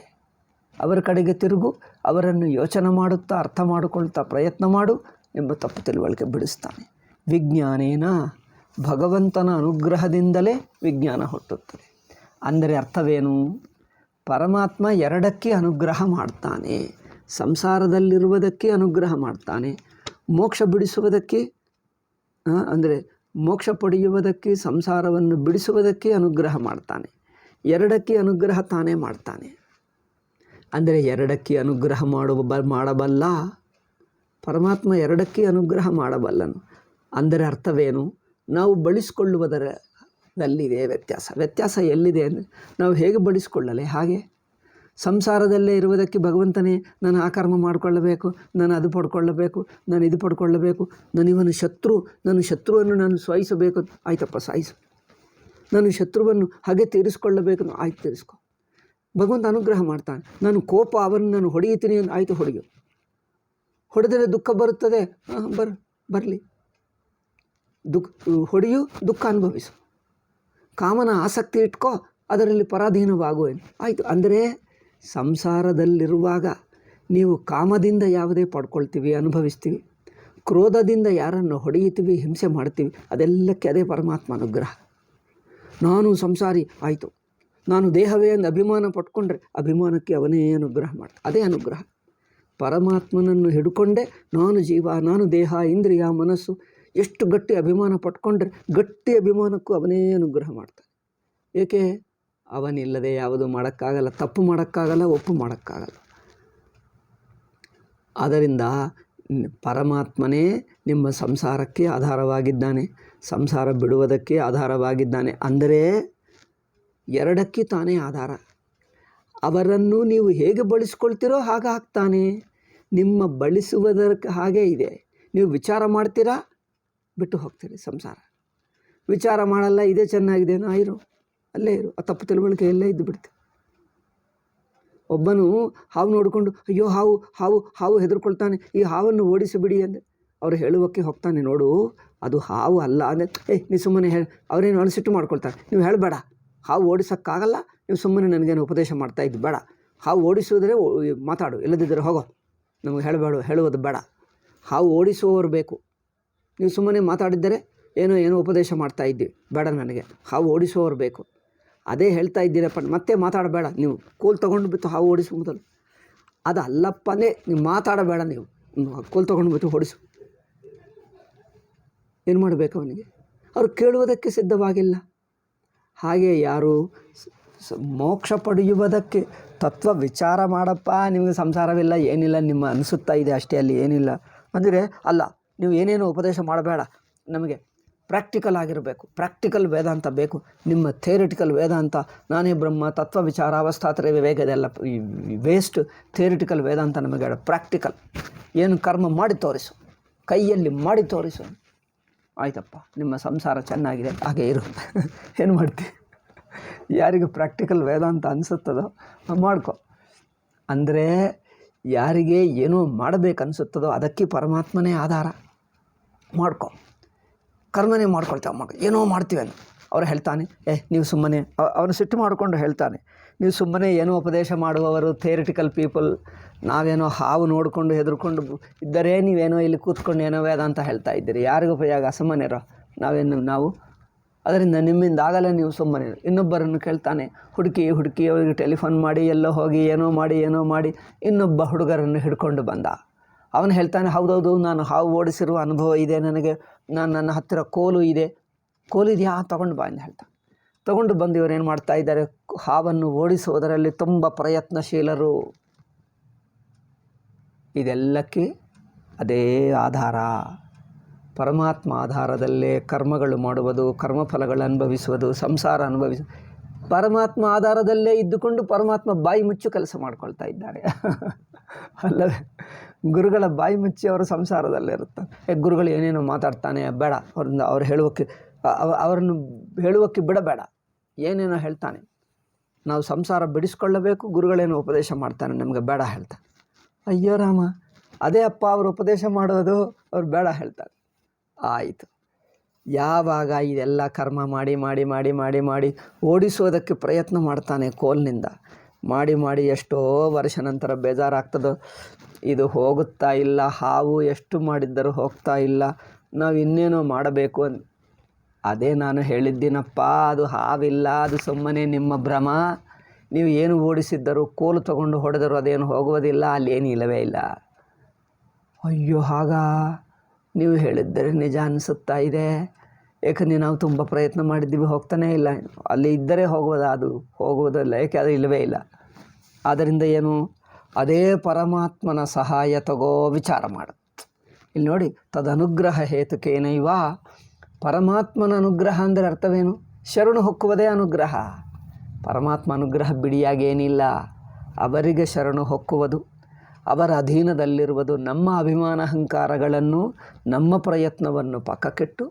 ಅವರ ಕಡೆಗೆ ತಿರುಗು, ಅವರನ್ನು ಯೋಚನೆ ಮಾಡುತ್ತಾ ಅರ್ಥ ಮಾಡಿಕೊಳ್ತಾ ಪ್ರಯತ್ನ ಮಾಡು, ಎಂಬ ತಪ್ಪು ತಿಳುವಳಿಕೆ ಬಿಡಿಸ್ತಾನೆ. ವಿಜ್ಞಾನೇನ, ಭಗವಂತನ ಅನುಗ್ರಹದಿಂದಲೇ ವಿಜ್ಞಾನ ಹುಟ್ಟುತ್ತದೆ. ಅಂದರೆ ಅರ್ಥವೇನು? ಪರಮಾತ್ಮ ಎರಡಕ್ಕೆ ಅನುಗ್ರಹ ಮಾಡ್ತಾನೆ. ಸಂಸಾರದಲ್ಲಿರುವುದಕ್ಕೆ ಅನುಗ್ರಹ ಮಾಡ್ತಾನೆ, ಮೋಕ್ಷ ಬಿಡಿಸುವುದಕ್ಕೆ ಅಂದರೆ ಮೋಕ್ಷ ಪಡೆಯುವುದಕ್ಕೆ, ಸಂಸಾರವನ್ನು ಬಿಡಿಸುವುದಕ್ಕೆ ಅನುಗ್ರಹ ಮಾಡ್ತಾನೆ. ಎರಡಕ್ಕೆ ಅನುಗ್ರಹ ತಾನೇ ಮಾಡ್ತಾನೆ. ಅಂದರೆ ಎರಡಕ್ಕೆ ಅನುಗ್ರಹ ಮಾಡಬಲ್ಲ ಪರಮಾತ್ಮ, ಎರಡಕ್ಕೆ ಅನುಗ್ರಹ ಮಾಡಬಲ್ಲನು. ಅಂದರೆ ಅರ್ಥವೇನು? ನಾವು ಬಳಸಿಕೊಳ್ಳುವುದರಲ್ಲಿದೆ ವ್ಯತ್ಯಾಸ ಎಲ್ಲಿದೆ ಅಂದರೆ, ನಾವು ಹೇಗೆ ಬಳಸಿಕೊಳ್ಳಲೆ ಹಾಗೆ. ಸಂಸಾರದಲ್ಲೇ ಇರುವುದಕ್ಕೆ ಭಗವಂತನೇ ನಾನು ಆ ಕರ್ಮ ಮಾಡಿಕೊಳ್ಳಬೇಕು, ನಾನು ಅದು ಪಡ್ಕೊಳ್ಳಬೇಕು, ನಾನು ಇದು ಪಡ್ಕೊಳ್ಳಬೇಕು, ನಾನು ಇವನು ಶತ್ರು, ನಾನು ಶತ್ರುವನ್ನು ನಾನು ಸಾಯಿಸಬೇಕು, ಆಯ್ತಪ್ಪ ಸಾಯಿಸು. ನಾನು ಶತ್ರುವನ್ನು ಹಾಗೆ ತೀರಿಸ್ಕೊಳ್ಳಬೇಕು, ಆಯ್ತು ತೀರಿಸ್ಕೊ. ಭಗವಂತ ಅನುಗ್ರಹ ಮಾಡ್ತಾನೆ. ನಾನು ಕೋಪ ಅವನು ನಾನು ಹೊಡೆಯುತ್ತೀನಿ, ಆಯಿತು ಹೊಡೆಯು. ಹೊಡೆದರೆ ದುಃಖ ಬರುತ್ತದೆ, ಬರಲಿ, ಹೊಡೆಯು, ದುಃಖ ಅನುಭವಿಸು. ಕಾಮನ ಆಸಕ್ತಿ ಇಟ್ಕೋ, ಅದರಲ್ಲಿ ಪರಾಧೀನವಾಗುವೇನು, ಆಯಿತು. ಅಂದರೆ ಸಂಸಾರದಲ್ಲಿರುವಾಗ ನೀವು ಕಾಮದಿಂದ ಯಾವುದೇ ಪಡ್ಕೊಳ್ತೀವಿ, ಅನುಭವಿಸ್ತೀವಿ, ಕ್ರೋಧದಿಂದ ಯಾರನ್ನು ಹೊಡೆಯುತ್ತೀವಿ, ಹಿಂಸೆ ಮಾಡ್ತೀವಿ, ಅದೆಲ್ಲಕ್ಕೆ ಅದೇ ಪರಮಾತ್ಮ ಅನುಗ್ರಹ. ನಾನು ಸಂಸಾರಿ, ಆಯಿತು. ನಾನು ದೇಹವೇ ಎಂದು ಅಭಿಮಾನ ಪಟ್ಕೊಂಡ್ರೆ ಅಭಿಮಾನಕ್ಕೆ ಅವನೇ ಅನುಗ್ರಹ ಮಾಡ್ತಾನೆ, ಅದೇ ಅನುಗ್ರಹ. ಪರಮಾತ್ಮನನ್ನು ಹಿಡ್ಕೊಂಡೆ ನಾನು ಜೀವ, ನಾನು ದೇಹ, ಇಂದ್ರಿಯ, ಮನಸ್ಸು, ಎಷ್ಟು ಗಟ್ಟಿ ಅಭಿಮಾನ ಪಟ್ಕೊಂಡ್ರೆ ಗಟ್ಟಿ ಅಭಿಮಾನಕ್ಕೂ ಅವನೇ ಅನುಗ್ರಹ ಮಾಡ್ತಾನೆ. ಏಕೆ? ಅವನಿಲ್ಲದೆ ಯಾವುದು ಮಾಡೋಕ್ಕಾಗಲ್ಲ, ತಪ್ಪು ಮಾಡೋಕ್ಕಾಗಲ್ಲ, ಒಪ್ಪು ಮಾಡೋಕ್ಕಾಗಲ್ಲ. ಆದ್ದರಿಂದ ಪರಮಾತ್ಮನೇ ನಿಮ್ಮ ಸಂಸಾರಕ್ಕೆ ಆಧಾರವಾಗಿದ್ದಾನೆ, ಸಂಸಾರ ಬಿಡುವುದಕ್ಕೆ ಆಧಾರವಾಗಿದ್ದಾನೆ. ಅಂದರೆ ಎರಡಕ್ಕೆ ತಾನೇ ಆಧಾರ. ಅವರನ್ನು ನೀವು ಹೇಗೆ ಬಳಸ್ಕೊಳ್ತೀರೋ ಹಾಗೆ ಆಗ್ತಾನೆ. ನಿಮ್ಮ ಬಳಸುವುದಕ್ಕೆ ಹಾಗೇ ಇದೆ. ನೀವು ವಿಚಾರ ಮಾಡ್ತೀರಾ, ಬಿಟ್ಟು ಹೋಗ್ತೀರಿ ಸಂಸಾರ. ವಿಚಾರ ಮಾಡಲ್ಲ, ಇದೇ ಚೆನ್ನಾಗಿದೆ, ಇರು, ಅಲ್ಲೇ ಇರು, ಆ ತಪ್ಪು ತಿಳುವಳಿಕೆ ಎಲ್ಲೇ ಇದ್ದು ಬಿಡ್ತೀವಿ. ಒಬ್ಬನು ಹಾವು ನೋಡಿಕೊಂಡು ಅಯ್ಯೋ ಹಾವು ಹಾವು ಹಾವು ಹೆದರ್ಕೊಳ್ತಾನೆ, ಈ ಹಾವನ್ನು ಓಡಿಸಿಬಿಡಿ ಅಂದರೆ ಅವರು ಹೇಳುವಕ್ಕೆ ಹೋಗ್ತಾನೆ, ನೋಡು ಅದು ಹಾವು ಅಲ್ಲ ಅಂದರೆ ನೀವು ಸುಮ್ಮನೆ ಅವರೇನು ಅನಿಸಿಟ್ಟು ಮಾಡ್ಕೊಳ್ತಾರೆ. ನೀವು ಹೇಳಬೇಡ, ಹಾವು ಓಡಿಸೋಕ್ಕಾಗಲ್ಲ, ನೀವು ಸುಮ್ಮನೆ ನನಗೇನು ಉಪದೇಶ ಮಾಡ್ತಾಯಿದ್ದು ಬೇಡ. ಹಾವು ಓಡಿಸೋದ್ರೆ ಮಾತಾಡು, ಇಲ್ಲದಿದ್ದರೆ ಹೋಗೋ, ನಮಗೆ ಹೇಳುವುದು ಬೇಡ. ಹಾವು ಓಡಿಸುವವರು ಬೇಕು, ನೀವು ಸುಮ್ಮನೆ ಮಾತಾಡಿದ್ದರೆ ಏನೋ ಉಪದೇಶ ಮಾಡ್ತಾಯಿದ್ದೀವಿ, ಬೇಡ ನನಗೆ. ಹಾವು ಓಡಿಸುವವರು ಬೇಕು, ಅದೇ ಹೇಳ್ತಾ ಇದ್ದೀರಪ್ಪ, ಮತ್ತೆ ಮಾತಾಡಬೇಡ. ನೀವು ಕೋಲ್ ತೊಗೊಂಡು ಬಿತ್ತು ಹಾವು ಓಡಿಸು ಮೊದಲು, ಅದು ಅಲ್ಲಪ್ಪನೇ, ನೀವು ಮಾತಾಡಬೇಡ, ನೀವು ಕೋಲ್ ತೊಗೊಂಡು ಬಿತ್ತು ಓಡಿಸು. ಏನು ಮಾಡಬೇಕು ಅವನಿಗೆ? ಅವರು ಕೇಳುವುದಕ್ಕೆ ಸಿದ್ಧವಾಗಿಲ್ಲ. ಹಾಗೆ ಯಾರು ಮೋಕ್ಷ ಪಡೆಯುವುದಕ್ಕೆ ತತ್ವ ವಿಚಾರ ಮಾಡಪ್ಪ, ನಿಮಗೆ ಸಂಸಾರವಿಲ್ಲ, ಏನಿಲ್ಲ, ನಿಮ್ಮ ಅನಿಸುತ್ತಾ ಇದೆ ಅಷ್ಟೇ, ಅಲ್ಲಿ ಏನಿಲ್ಲ ಅಂದರೆ ಅಲ್ಲ. ನೀವು ಏನೇನು ಉಪದೇಶ ಮಾಡಬೇಡ, ನಮಗೆ ಪ್ರಾಕ್ಟಿಕಲ್ ಆಗಿರಬೇಕು, ಪ್ರಾಕ್ಟಿಕಲ್ ವೇದಾಂತ ಬೇಕು. ನಿಮ್ಮ ಥಿಯರಿಟಿಕಲ್ ವೇದಾಂತ, ನಾನೇ ಬ್ರಹ್ಮ, ತತ್ವ ವಿಚಾರ, ಅವಸ್ಥಾತ್ರಯ ವಿವೇಕ, ಇದೆಲ್ಲ ವೇಸ್ಟ್. ಥಿಯರಿಟಿಕಲ್ ವೇದಾಂತ ನಮಗೆ ಪ್ರಾಕ್ಟಿಕಲ್. ಏನು ಕರ್ಮ ಮಾಡಿ ತೋರಿಸು, ಕೈಯಲ್ಲಿ ಮಾಡಿ ತೋರಿಸು. ಆಯ್ತಪ್ಪ, ನಿಮ್ಮ ಸಂಸಾರ ಚೆನ್ನಾಗಿದೆ, ಹಾಗೆ ಇರು. ಏನು ಮಾಡ್ತೀವಿ? ಯಾರಿಗೆ ಪ್ರಾಕ್ಟಿಕಲ್ ವೇದಾಂತ ಅನಿಸುತ್ತದೋ ಮಾಡ್ಕೊ. ಅಂದರೆ ಯಾರಿಗೆ ಏನೋ ಮಾಡಬೇಕನ್ನಿಸುತ್ತದೋ ಅದಕ್ಕೆ ಪರಮಾತ್ಮನೇ ಆಧಾರ. ಮಾಡ್ಕೊ, ಕರ್ಮನೇ ಮಾಡ್ಕೊಳ್ತೇವೆ, ಏನೋ ಮಾಡ್ತೀವಿ ಅಂತ ಅವ್ರು ಹೇಳ್ತಾನೆ. ನೀವು ಸುಮ್ಮನೆ, ಅವನು ಸಿಟ್ಟು ಮಾಡಿಕೊಂಡು ಹೇಳ್ತಾನೆ, ನೀವು ಸುಮ್ಮನೆ ಏನೋ ಉಪದೇಶ ಮಾಡುವವರು ಥಿಯರಿಟಿಕಲ್ ಪೀಪಲ್, ನಾವೇನೋ ಹಾವು ನೋಡಿಕೊಂಡು ಹೆದರ್ಕೊಂಡು ಇದ್ದರೆ ನೀವೇನೋ ಇಲ್ಲಿ ಕೂತ್ಕೊಂಡು ಏನೋ ವೇದಾಂತ ಹೇಳ್ತಾ ಇದ್ದೀರಿ, ಯಾರಿಗೂ ಉಪಯೋಗ, ಅಸಾಮಾನ್ಯರೋ ನಾವು. ಅದರಿಂದ ನಿಮ್ಮಿಂದ ಆಗಲೇ ನೀವು ಸುಮ್ಮನೆ. ಇನ್ನೊಬ್ಬರನ್ನು ಕೇಳ್ತಾನೆ, ಹುಡುಕಿ ಅವರಿಗೆ ಟೆಲಿಫೋನ್ ಮಾಡಿ ಎಲ್ಲೋ ಹೋಗಿ ಏನೋ ಮಾಡಿ ಇನ್ನೊಬ್ಬ ಹುಡುಗರನ್ನು ಹಿಡ್ಕೊಂಡು ಬಂದ. ಅವನು ಹೇಳ್ತಾನೆ, ಹೌದೌದು, ನಾನು ಹಾವು ಓಡಿಸಿರುವ ಅನುಭವ ಇದೆ ನನಗೆ, ನನ್ನ ಹತ್ತಿರ ಕೋಲು ಇದೆಯಾ, ತೊಗೊಂಡು ಬಾ ಎಂದು ಹೇಳ್ತಾನೆ. ತೊಗೊಂಡು ಬಂದು ಇವರು ಏನು ಮಾಡ್ತಾ ಇದ್ದಾರೆ, ಹಾವನ್ನು ಓಡಿಸುವುದರಲ್ಲಿ ತುಂಬ ಪ್ರಯತ್ನಶೀಲರು. ಇದೆಲ್ಲಕ್ಕೆ ಅದೇ ಆಧಾರ. ಪರಮಾತ್ಮ ಆಧಾರದಲ್ಲೇ ಕರ್ಮಗಳು ಮಾಡುವುದು, ಕರ್ಮಫಲಗಳು ಅನುಭವಿಸುವುದು, ಸಂಸಾರ ಪರಮಾತ್ಮ ಆಧಾರದಲ್ಲೇ ಇದ್ದುಕೊಂಡು ಪರಮಾತ್ಮ ಬಾಯಿ ಮುಚ್ಚು ಕೆಲಸ ಮಾಡ್ಕೊಳ್ತಾ ಇದ್ದಾರೆ. ಅಲ್ಲವೇ? ಗುರುಗಳ ಬಾಯಿ ಮುಚ್ಚಿ ಅವರು ಸಂಸಾರದಲ್ಲಿರುತ್ತಾರೆ. ಗುರುಗಳು ಏನೇನೋ ಮಾತಾಡ್ತಾನೆ, ಬೇಡ ಅವ್ರು ಅವರನ್ನು ಹೇಳುವಕ್ಕೆ ಬಿಡಬೇಡ, ಏನೇನೋ ಹೇಳ್ತಾನೆ, ನಾವು ಸಂಸಾರ ಬಿಡಿಸ್ಕೊಳ್ಳಬೇಕು, ಗುರುಗಳೇನೋ ಉಪದೇಶ ಮಾಡ್ತಾನೆ, ನಮಗೆ ಬೇಡ ಹೇಳ್ತಾನೆ. ಅಯ್ಯೋ ರಾಮ, ಅದೇ ಅಪ್ಪ ಅವರು ಉಪದೇಶ ಮಾಡೋದು, ಅವ್ರು ಬೇಡ ಹೇಳ್ತಾರೆ. ಆಯಿತು. ಯಾವಾಗ ಇದೆಲ್ಲ ಕರ್ಮ ಮಾಡಿ ಮಾಡಿ ಮಾಡಿ ಮಾಡಿ ಮಾಡಿ ಓಡಿಸೋದಕ್ಕೆ ಪ್ರಯತ್ನ ಮಾಡ್ತಾನೆ ಕೋಲ್ನಿಂದ, ಮಾಡಿ ಎಷ್ಟೋ ವರ್ಷ ನಂತರ ಬೇಜಾರಾಗ್ತದೋ, ಇದು ಹೋಗುತ್ತಾ ಇಲ್ಲ, ಹಾವು ಎಷ್ಟು ಮಾಡಿದ್ದರೂ ಹೋಗ್ತಾ ಇಲ್ಲ, ನಾವು ಇನ್ನೇನೋ ಮಾಡಬೇಕು ಅದೇ ನಾನು ಹೇಳಿದ್ದೀನಪ್ಪ, ಅದು ಹಾವಿಲ್ಲ, ಅದು ಸುಮ್ಮನೆ ನಿಮ್ಮ ಭ್ರಮ. ನೀವು ಏನು ಓಡಿಸಿದ್ದರು, ಕೋಲು ತಗೊಂಡು ಹೊಡೆದರು, ಅದೇನು ಹೋಗುವುದಿಲ್ಲ, ಅಲ್ಲೇನು ಇಲ್ಲವೇ ಇಲ್ಲ. ಅಯ್ಯೋ, ನೀವು ಹೇಳಿದ್ದರೆ ನಿಜ ಅನಿಸುತ್ತಾ ಇದೆ. ಏಕೆಂದರೆ ನಾವು ತುಂಬ ಪ್ರಯತ್ನ ಮಾಡಿದ್ದೀವಿ, ಹೋಗ್ತಾನೇ ಇಲ್ಲ. ಅಲ್ಲಿ ಇದ್ದರೆ ಹೋಗುವುದಿಲ್ಲ, ಏಕೆ ಅದು ಇಲ್ಲವೇ ಇಲ್ಲ. ಆದ್ದರಿಂದ ಏನು, ಅದೇ ಪರಮಾತ್ಮನ ಸಹಾಯ ತಗೋ, ವಿಚಾರ ಮಾಡು. ಇಲ್ಲಿ ನೋಡಿ, ತದನುಗ್ರಹ ಹೇತುಕೇನೈವ. ಪರಮಾತ್ಮನ ಅನುಗ್ರಹ ಅಂದರೆ ಅರ್ಥವೇನು? ಶರಣು ಹೊಕ್ಕುವುದೇ ಅನುಗ್ರಹ. ಪರಮಾತ್ಮ ಅನುಗ್ರಹ ಬಿಡಿಯಾಗೇನಿಲ್ಲ. ಅವರಿಗೆ ಶರಣು ಹೊಕ್ಕುವುದು, ಅವರ ಅಧೀನದಲ್ಲಿರುವುದು, ನಮ್ಮ ಅಭಿಮಾನ ಅಹಂಕಾರಗಳನ್ನು, ನಮ್ಮ ಪ್ರಯತ್ನವನ್ನು ಪಕ್ಕಕ್ಕಿಟ್ಟು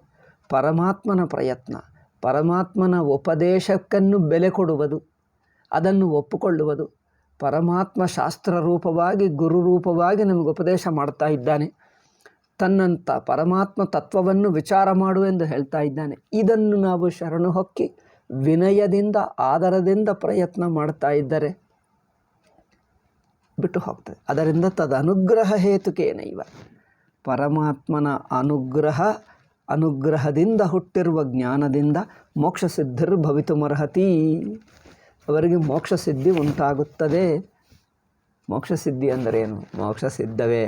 ಪರಮಾತ್ಮನ ಪ್ರಯತ್ನ, ಪರಮಾತ್ಮನ ಉಪದೇಶಕ್ಕನ್ನು ಬೆಲೆ ಕೊಡುವುದು, ಅದನ್ನು ಒಪ್ಪುಕೊಳ್ಳುವುದು. ಪರಮಾತ್ಮ ಶಾಸ್ತ್ರ ರೂಪವಾಗಿ, ಗುರು ರೂಪವಾಗಿ ನಮಗೆ ಉಪದೇಶ ಮಾಡ್ತಾ ಇದ್ದಾನೆ. ತನ್ನಂಥ ಪರಮಾತ್ಮ ತತ್ವವನ್ನು ವಿಚಾರ ಮಾಡು ಎಂದು ಹೇಳ್ತಾ ಇದ್ದಾನೆ. ಇದನ್ನು ನಾವು ಶರಣು ಹೊಕ್ಕಿ ವಿನಯದಿಂದ, ಆದರದಿಂದ ಪ್ರಯತ್ನ ಮಾಡ್ತಾ ಇದ್ದರೆ ಬಿಟ್ಟು ಹೋಗ್ತದೆ. ಅದರಿಂದ ತದನುಗ್ರಹ ಹೇತುಕೇನೈವ. ಪರಮಾತ್ಮನ ಅನುಗ್ರಹದಿಂದ ಹುಟ್ಟಿರುವ ಜ್ಞಾನದಿಂದ ಮೋಕ್ಷ ಸಿದ್ಧಿರ್ಭವಿತುಮರ್ಹತಿ. ಅವರಿಗೆ ಮೋಕ್ಷ ಸಿದ್ಧಿ ಉಂಟಾಗುತ್ತದೆ. ಮೋಕ್ಷ ಸಿದ್ಧಿ ಅಂದರೇನು? ಮೋಕ್ಷ ಸಿದ್ಧವೇ,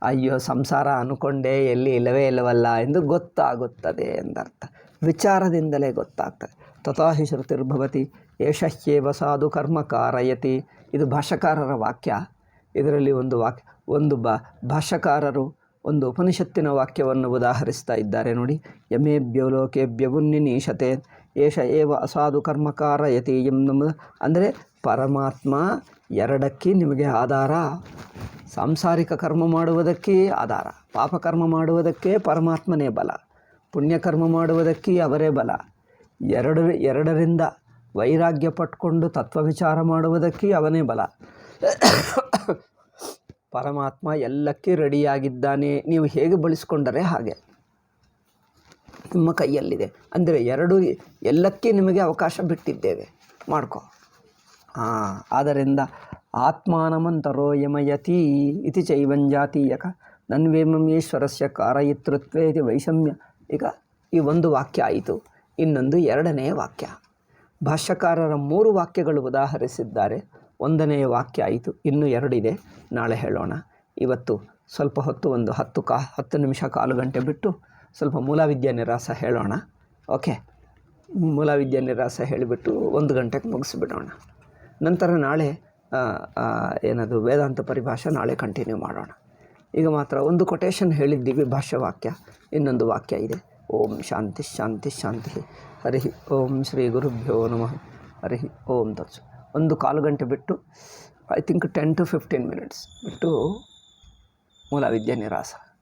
ಅಯ್ಯೋ ಸಂಸಾರ ಅನ್ಕೊಂಡೇ ಎಲ್ಲಿ ಇಲ್ಲವೇ ಇಲ್ಲವಲ್ಲ ಎಂದು ಗೊತ್ತಾಗುತ್ತದೆ ಎಂದರ್ಥ. ವಿಚಾರದಿಂದಲೇ ಗೊತ್ತಾಗ್ತದೆ. ತಥಾ ಹಿ ಶ್ರುತಿರ್ಭವತಿ ಏಷ ಹ್ಯೇವ ಸಾಧು ಕರ್ಮ ಕಾರಯತಿ. ಇದು ಭಾಷ್ಯಕಾರರ ವಾಕ್ಯ. ಇದರಲ್ಲಿ ಒಂದು ಭಾಷ್ಯಕಾರರು ಒಂದು ಉಪನಿಷತ್ತಿನ ವಾಕ್ಯವನ್ನು ಉದಾಹರಿಸ್ತಾ ಇದ್ದಾರೆ ನೋಡಿ. ಯಮೇಭ್ಯೋ ಲೋಕೇಭ್ಯವನ್ನಿನೀಶತೆ ಏಷ ಏವ ಅಸಾಧು ಕರ್ಮ ಕಾರಯತಿ. ಅಂದರೆ ಪರಮಾತ್ಮ ಎರಡಕ್ಕೆ ನಿಮಗೆ ಆಧಾರ. ಸಾಂಸಾರಿಕ ಕರ್ಮ ಮಾಡುವುದಕ್ಕೆ ಆಧಾರ, ಪಾಪಕರ್ಮ ಮಾಡುವುದಕ್ಕೆ ಪರಮಾತ್ಮನೇ ಬಲ, ಪುಣ್ಯಕರ್ಮ ಮಾಡುವುದಕ್ಕೆ ಅವರೇ ಬಲ. ಎರಡರಿಂದ ವೈರಾಗ್ಯ ಪಟ್ಕೊಂಡು ತತ್ವವಿಚಾರ ಮಾಡುವುದಕ್ಕೆ ಅವನೇ ಬಲ. ಪರಮಾತ್ಮ ಎಲ್ಲಕ್ಕೆ ರೆಡಿಯಾಗಿದ್ದಾನೆ. ನೀವು ಹೇಗೆ ಬಳಸಿಕೊಂಡರೆ ಹಾಗೆ ನಿಮ್ಮ ಕೈಯಲ್ಲಿದೆ. ಅಂದರೆ ಎಲ್ಲಕ್ಕೆ ನಿಮಗೆ ಅವಕಾಶ ಬಿಟ್ಟಿದ್ದೇವೆ, ಮಾಡ್ಕೋ. ಆದ್ದರಿಂದ ಆತ್ಮಾನಮಂತರೋ ಯಮಯತಿ ಇತಿ ಚೈವಂಜಾತೀಯಕ ನನ್ವೇಮಂ ಈಶ್ವರಸ್ಯ ಕಾರಯಿತೃತ್ವೇ ಇತಿ ವೈಷಮ್ಯ. ಈಗ ಈ ಒಂದು ವಾಕ್ಯ ಆಯಿತು. ಇನ್ನೊಂದು ಎರಡನೆಯ ವಾಕ್ಯ. ಭಾಷ್ಯಕಾರರ 3 ವಾಕ್ಯಗಳು ಉದಾಹರಿಸಿದ್ದಾರೆ. 1ನೇ ವಾಕ್ಯ ಆಯಿತು, ಇನ್ನೂ 2 ಇದೆ, ನಾಳೆ ಹೇಳೋಣ. ಇವತ್ತು ಸ್ವಲ್ಪ ಹೊತ್ತು, ಒಂದು 10 ನಿಮಿಷ, ಕಾಲು ಗಂಟೆ ಬಿಟ್ಟು ಸ್ವಲ್ಪ ಮೂಲವಿದ್ಯಾ ನಿರಾಸ ಹೇಳೋಣ. ಓಕೆ, ಮೂಲವಿದ್ಯಾ ನಿರಾಸ ಹೇಳಿಬಿಟ್ಟು 1 ಗಂಟೆಗೆ ಮುಗಿಸಿಬಿಡೋಣ. ನಂತರ ನಾಳೆ ಏನದು ವೇದಾಂತ ಪರಿಭಾಷೆ ನಾಳೆ ಕಂಟಿನ್ಯೂ ಮಾಡೋಣ. ಈಗ ಮಾತ್ರ ಒಂದು ಕೊಟೇಶನ್ ಹೇಳಿದ್ದೀವಿ, ಭಾಷ್ಯವಾಕ್ಯ. ಇನ್ನೊಂದು ವಾಕ್ಯ ಇದೆ. ಓಂ ಶಾಂತಿ ಶಾಂತಿ ಶಾಂತಿ. ಹರಿ ಓಂ ಶ್ರೀ ಗುರುಭ್ಯೋ ನಮಃ. ಹರಿ ಓಂ ತತ್ಸು. ಒಂದು ಕಾಲು ಗಂಟೆ ಬಿಟ್ಟು, ಐ ಥಿಂಕ್ 10 to 15 minutes ಬಿಟ್ಟು ಮೂಲವಿದ್ಯಾ ನಿರಾಸ.